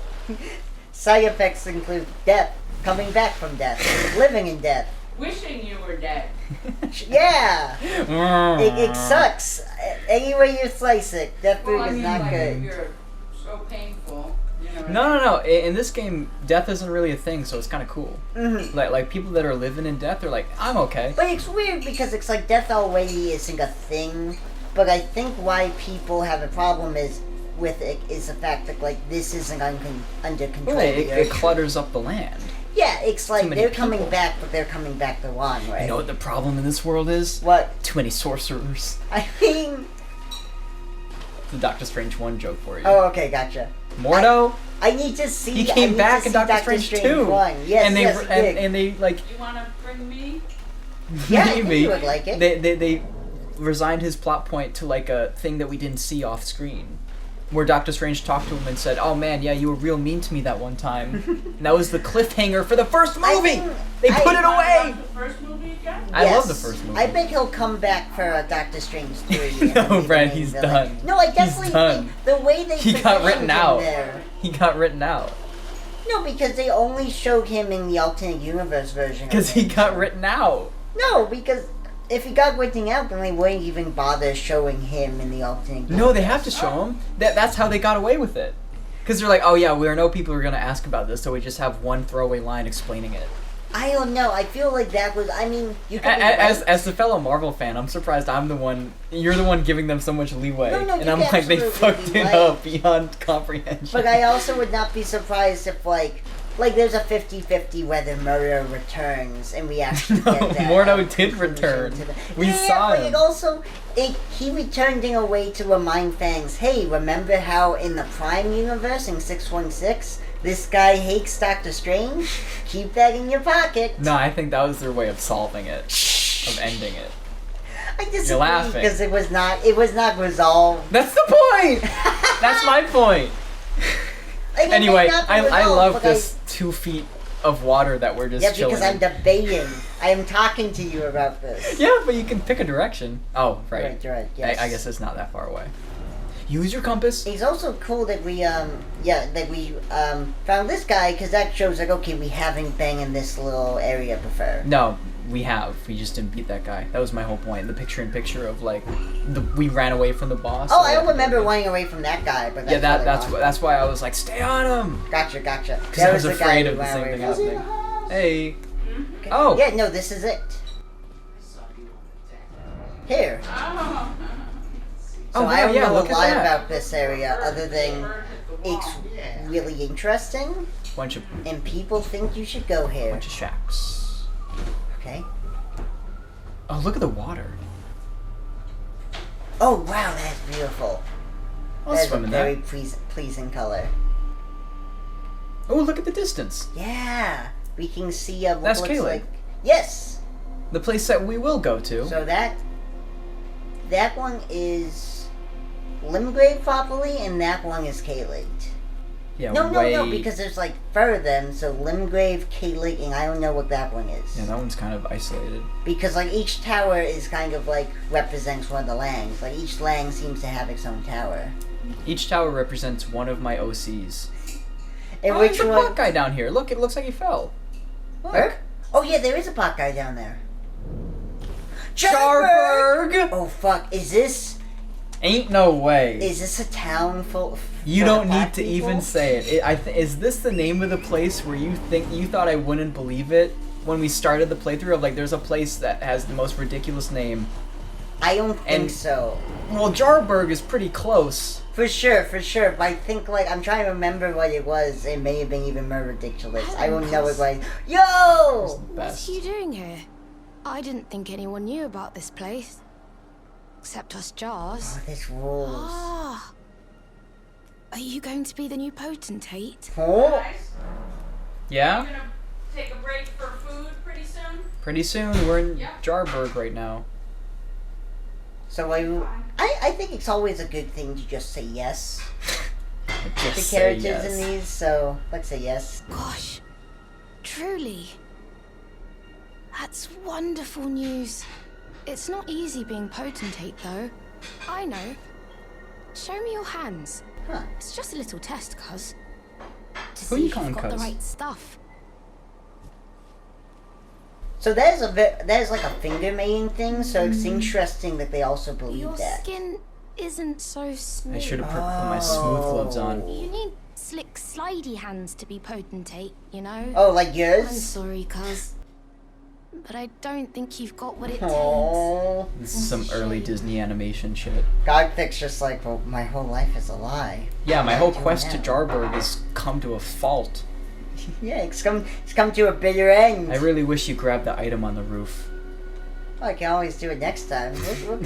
Side effects include death, coming back from death, living in death. Wishing you were dead. Yeah! It sucks. Any way you slice it, death food Well, I is mean, not like, if good. you're so painful, you No. In this game, death isn't really a thing, so it's kind of cool. Mm-hmm. Like people that are living in death are like, I'm okay. But it's weird because it's like death already isn't a thing. But I think why people have a problem with it is the fact that like this isn't under control. Well, it clutters up the land. Yeah, it's like many they're coming people. back, but they're coming back the wrong way. You know what the problem in this world is? What? Too many sorcerers. I mean... The Doctor Strange 1 joke for you. Oh, okay, gotcha. Mordo? I need to see... He came back in Doctor Strange 2. 1. Yes, and they yes, he did. and they like You want to bring me? Yeah, I think maybe you would like it. they resigned his plot point to like a thing that we didn't see off screen. Where Doctor Strange talked to him and said, "Oh man, yeah, you were real mean to me that one time." And that was the cliffhanger for the first movie. They put it away. The first movie again? I Yes. love the first movie. I bet he'll come back for Doctor Strange 3. No, Brad, he's done. No, I definitely He's done. think the way they He got positioned written him out. there. He got written out No, because they only showed him in the alternate universe version. of because he it. got written out. No, because if he got written out, then they wouldn't even bother showing him in the alternate universe. No, they have to show him. That's how they got away with it. Because they're like, oh yeah, we know people are gonna ask about this, so we just have one throwaway line explaining it. I don't know. I feel like that was. I mean, you can. As the fellow Marvel fan, I'm surprised you're the one giving them so much leeway. No, and you I'm can like, they absolutely fucked be it right. up beyond comprehension. But I also would not be surprised if, like there's a 50-50 whether Mordo returns, and we actually No, get that. Mordo did return. We saw but him. it also, he returned in a way to remind fans, hey, remember how in the Prime universe in 616, this guy hates Doctor Strange? Keep that in your pocket. No, I think that was their way of solving it, of ending it. I disagree You're laughing. because it was not resolved. That's the point. That's my point. Like, it Anyway, may not be I resolved, love but this 2 feet of water that we're just Yeah, chilling because I'm in. debating. I am talking to you about this. Yeah, but you can pick a direction. Oh, right. Right, yes. I guess it's not that far away. Use your compass. It's also cool that we found this guy, because that shows like, okay, we haven't been in this little area before. No, we have. We just didn't beat that guy. That was my whole point. The picture-in-picture of like, we ran away from the boss. Oh, so I we don't had to remember get- running away from that guy, but Yeah, that's that's why I was like, stay on him. Gotcha. Because That I was the guy afraid who of the ran same away thing from- happening. Hey. Okay. Oh. Yeah, no, this is it. Here. Oh. So Oh, wow, I don't yeah, know a look at lot that. about this area other than it's really interesting, Bunch of and people think you should go here. bunch of shacks. Okay. Oh, look at the water. Oh wow, that's beautiful. I'll That's a swim in very that. pleasing color. Oh, look at the distance. Yeah, we can see what That's looks Kaylee. like. Yes. The place that we will go to. So that one is Limgrave properly, and that one is Kaylee. Yeah, No, because there's like fur of them. So Limgrave, Kaylee, and I don't know what that one is. Yeah, that one's kind of isolated. Because like each tower is kind of like represents one of the lands. Like each land seems to have its own tower. Each tower represents one of my OCs. And Oh, which there's a one? black guy down here. Look, it looks like he fell. Look. Where? Oh yeah, there is a pot guy down there. Jarberg! Oh fuck! Is this Ain't no way. a town full? You full don't of need pot to people? even say it. Is this the name of the place where you thought I wouldn't believe it when we started the playthrough of like there's a place that has the most ridiculous name? I don't think And- so. Well, Jarberg is pretty close. For sure. But I think like I'm trying to remember what it was. It may have been even more ridiculous. I don't know what it was. It's Yo! the What best. are you doing here? I didn't think anyone knew about this place. Except us jars. Oh, this rules. Ah. Are you going to be the new potentate? Oh. Guys, Yeah? you gonna take a break for food pretty soon? Pretty soon. We're in Yeah. Jarberg right now. So I think it's always a good thing to just say yes Just to say characters yes. in these. So let's say yes. Gosh. Truly. That's wonderful news. It's not easy being potentate, though. I know. Show me your hands. Huh. It's just a little test, cuz. To Who see you if calling you've got the cuz? right stuff. So there's like a finger mating thing. So it's interesting that they also believe Your that. skin isn't so smooth. I should have put my smooth gloves on. You need slick slidey hands to be potentate, you know? Oh, like I'm yours? sorry, cuz. But I don't think you've got what it takes. Oh. This is some early Disney animation shit. Godpic's just like, well, my whole life is a lie. Yeah, my whole Doing quest to that. Jarburg has come to a fault. Yeah, it's come to a bitter end. I really wish you grabbed the item on the roof. I can always do it next time.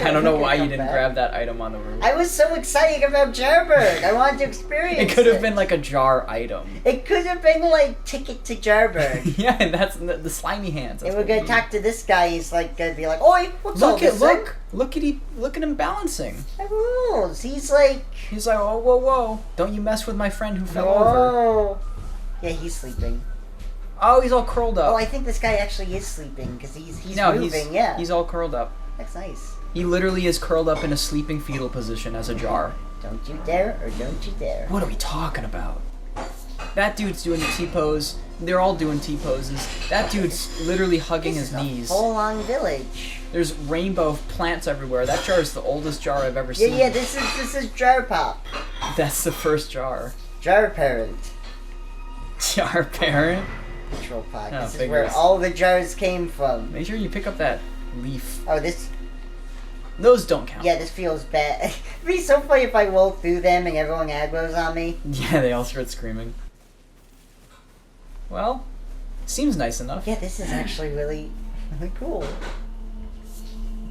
I don't know why you didn't grab that item on the roof. I was so excited about Jarburg. I wanted to experience It could have been like a jar item. It could have been like Ticket to Jarburg. Yeah, and that's the slimy hands. That's And we're what gonna we talk to this guy. He's like gonna be like, "Oi, what's all this?" look at him balancing. The rules. He's like, He's like, oh, whoa, don't you mess with my friend who fell over. "Oh, yeah, he's sleeping." Oh, he's all curled up. Oh, I think this guy actually is sleeping because he's no, moving. Yeah, he's all curled up. that's nice. He literally is curled up in a sleeping fetal position as a jar. Don't you dare, or don't you dare. What are we talking about? That dude's doing the T-pose. They're all doing T-poses. That dude's literally hugging This his is knees. a full-on village. There's rainbow plants everywhere. That jar is the oldest jar I've ever Yeah, seen. yeah. This is Jar Pop, That's the first jar. Jar Parent, Jar parent. Control Pod. Oh, This is where figures. all the jars came from. Make sure you pick up that leaf. Oh, this. Those don't count. Yeah, this feels bad. It'd be so funny if I rolled through them and everyone aggro's on me. Yeah, they all start screaming. Well, seems nice enough. Yeah, this is actually really, really cool.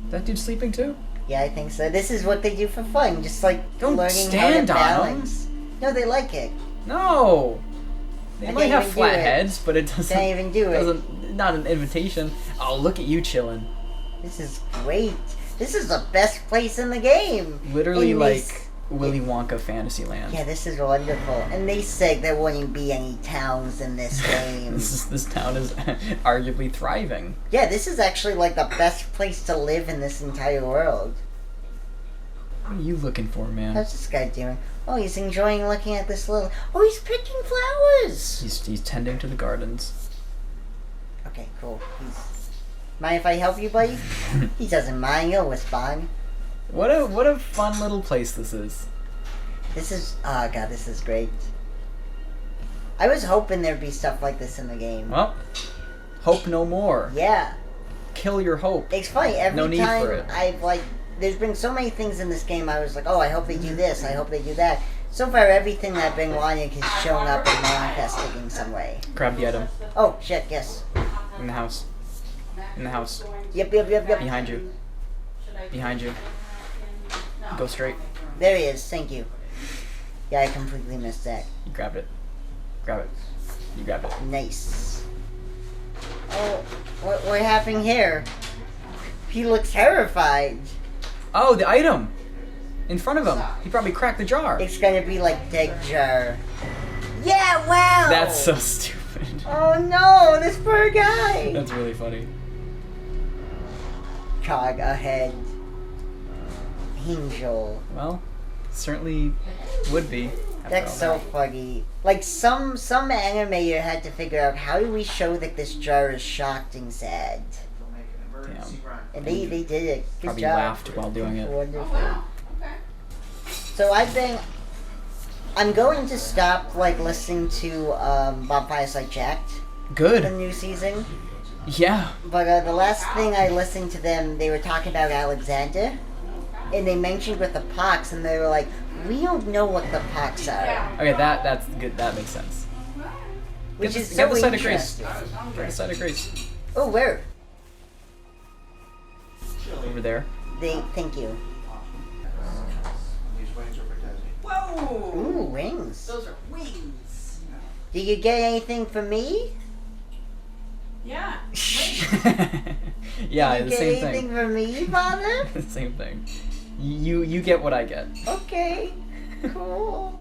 That dude's sleeping too? Yeah, I think so. This is what they do for fun, just like Don't learning stand how to on 'em. balance. No, they like it. No. They I might can't have even flat do it. heads, but it doesn't. Can't even do it. Doesn't. Not an invitation. Oh, look at you chilling. This is great. This is the best place in the game. Literally And like these- Willy Wonka Fantasyland. Yeah, this is wonderful. And they said there wouldn't be any towns in this game. This town is arguably thriving. Yeah, this is actually like the best place to live in this entire world. What are you looking for, man? How's this guy doing? Oh, he's enjoying looking at this little... Oh, he's picking flowers! He's tending to the gardens. Okay, cool. Mind if I help you, buddy? He doesn't mind. He'll respond. What a fun little place this is. This is... Oh, God, this is great. I was hoping there'd be stuff like this in the game. Well, hope no more. Yeah. Kill your hope. It's funny. Every No need time for it. I've, like... There's been so many things in this game I was like, oh, I hope they do this. I hope they do that. So far, everything that I've been wanting has shown up and manifested in some way. Grab the item. Oh, shit, yes. In the house. In the house. Yep. Behind you. Behind you. Go straight. There he is. Thank you. Yeah, I completely missed that. You grabbed it. Grab it. You grabbed it. Nice. Oh, what happened here? He looks terrified. Oh, the item! In front of him. He probably cracked the jar. It's gonna be like Dead Jar. Yeah, wow! That's so stupid. Oh no, this poor guy! That's really funny. Cog ahead. Angel. Well, certainly would be. after That's all so funny. Like some animator had to figure out how do we show that this jar is shocked and sad. that. Damn. And they did it. Good Probably job. laughed while doing it. Wonderful. Okay. So I'm going to stop like listening to Bonfires Like Jacked the Good. new season. Yeah. But the last thing I listened to them, they were talking about Alexander, and they mentioned with the pox, and they were like, "We don't know what the pox are," Okay, that's good. That makes sense. which Get is the- so get the side of Grace. interesting. Get the side of Grace. Oh, where? Over there. Thank you. Whoa! Ooh, wings. Those are wings. Did you get anything for me? Yeah. Yeah, Did you the get same anything thing. for me, Father? The same thing. You get what I get. Okay. Cool.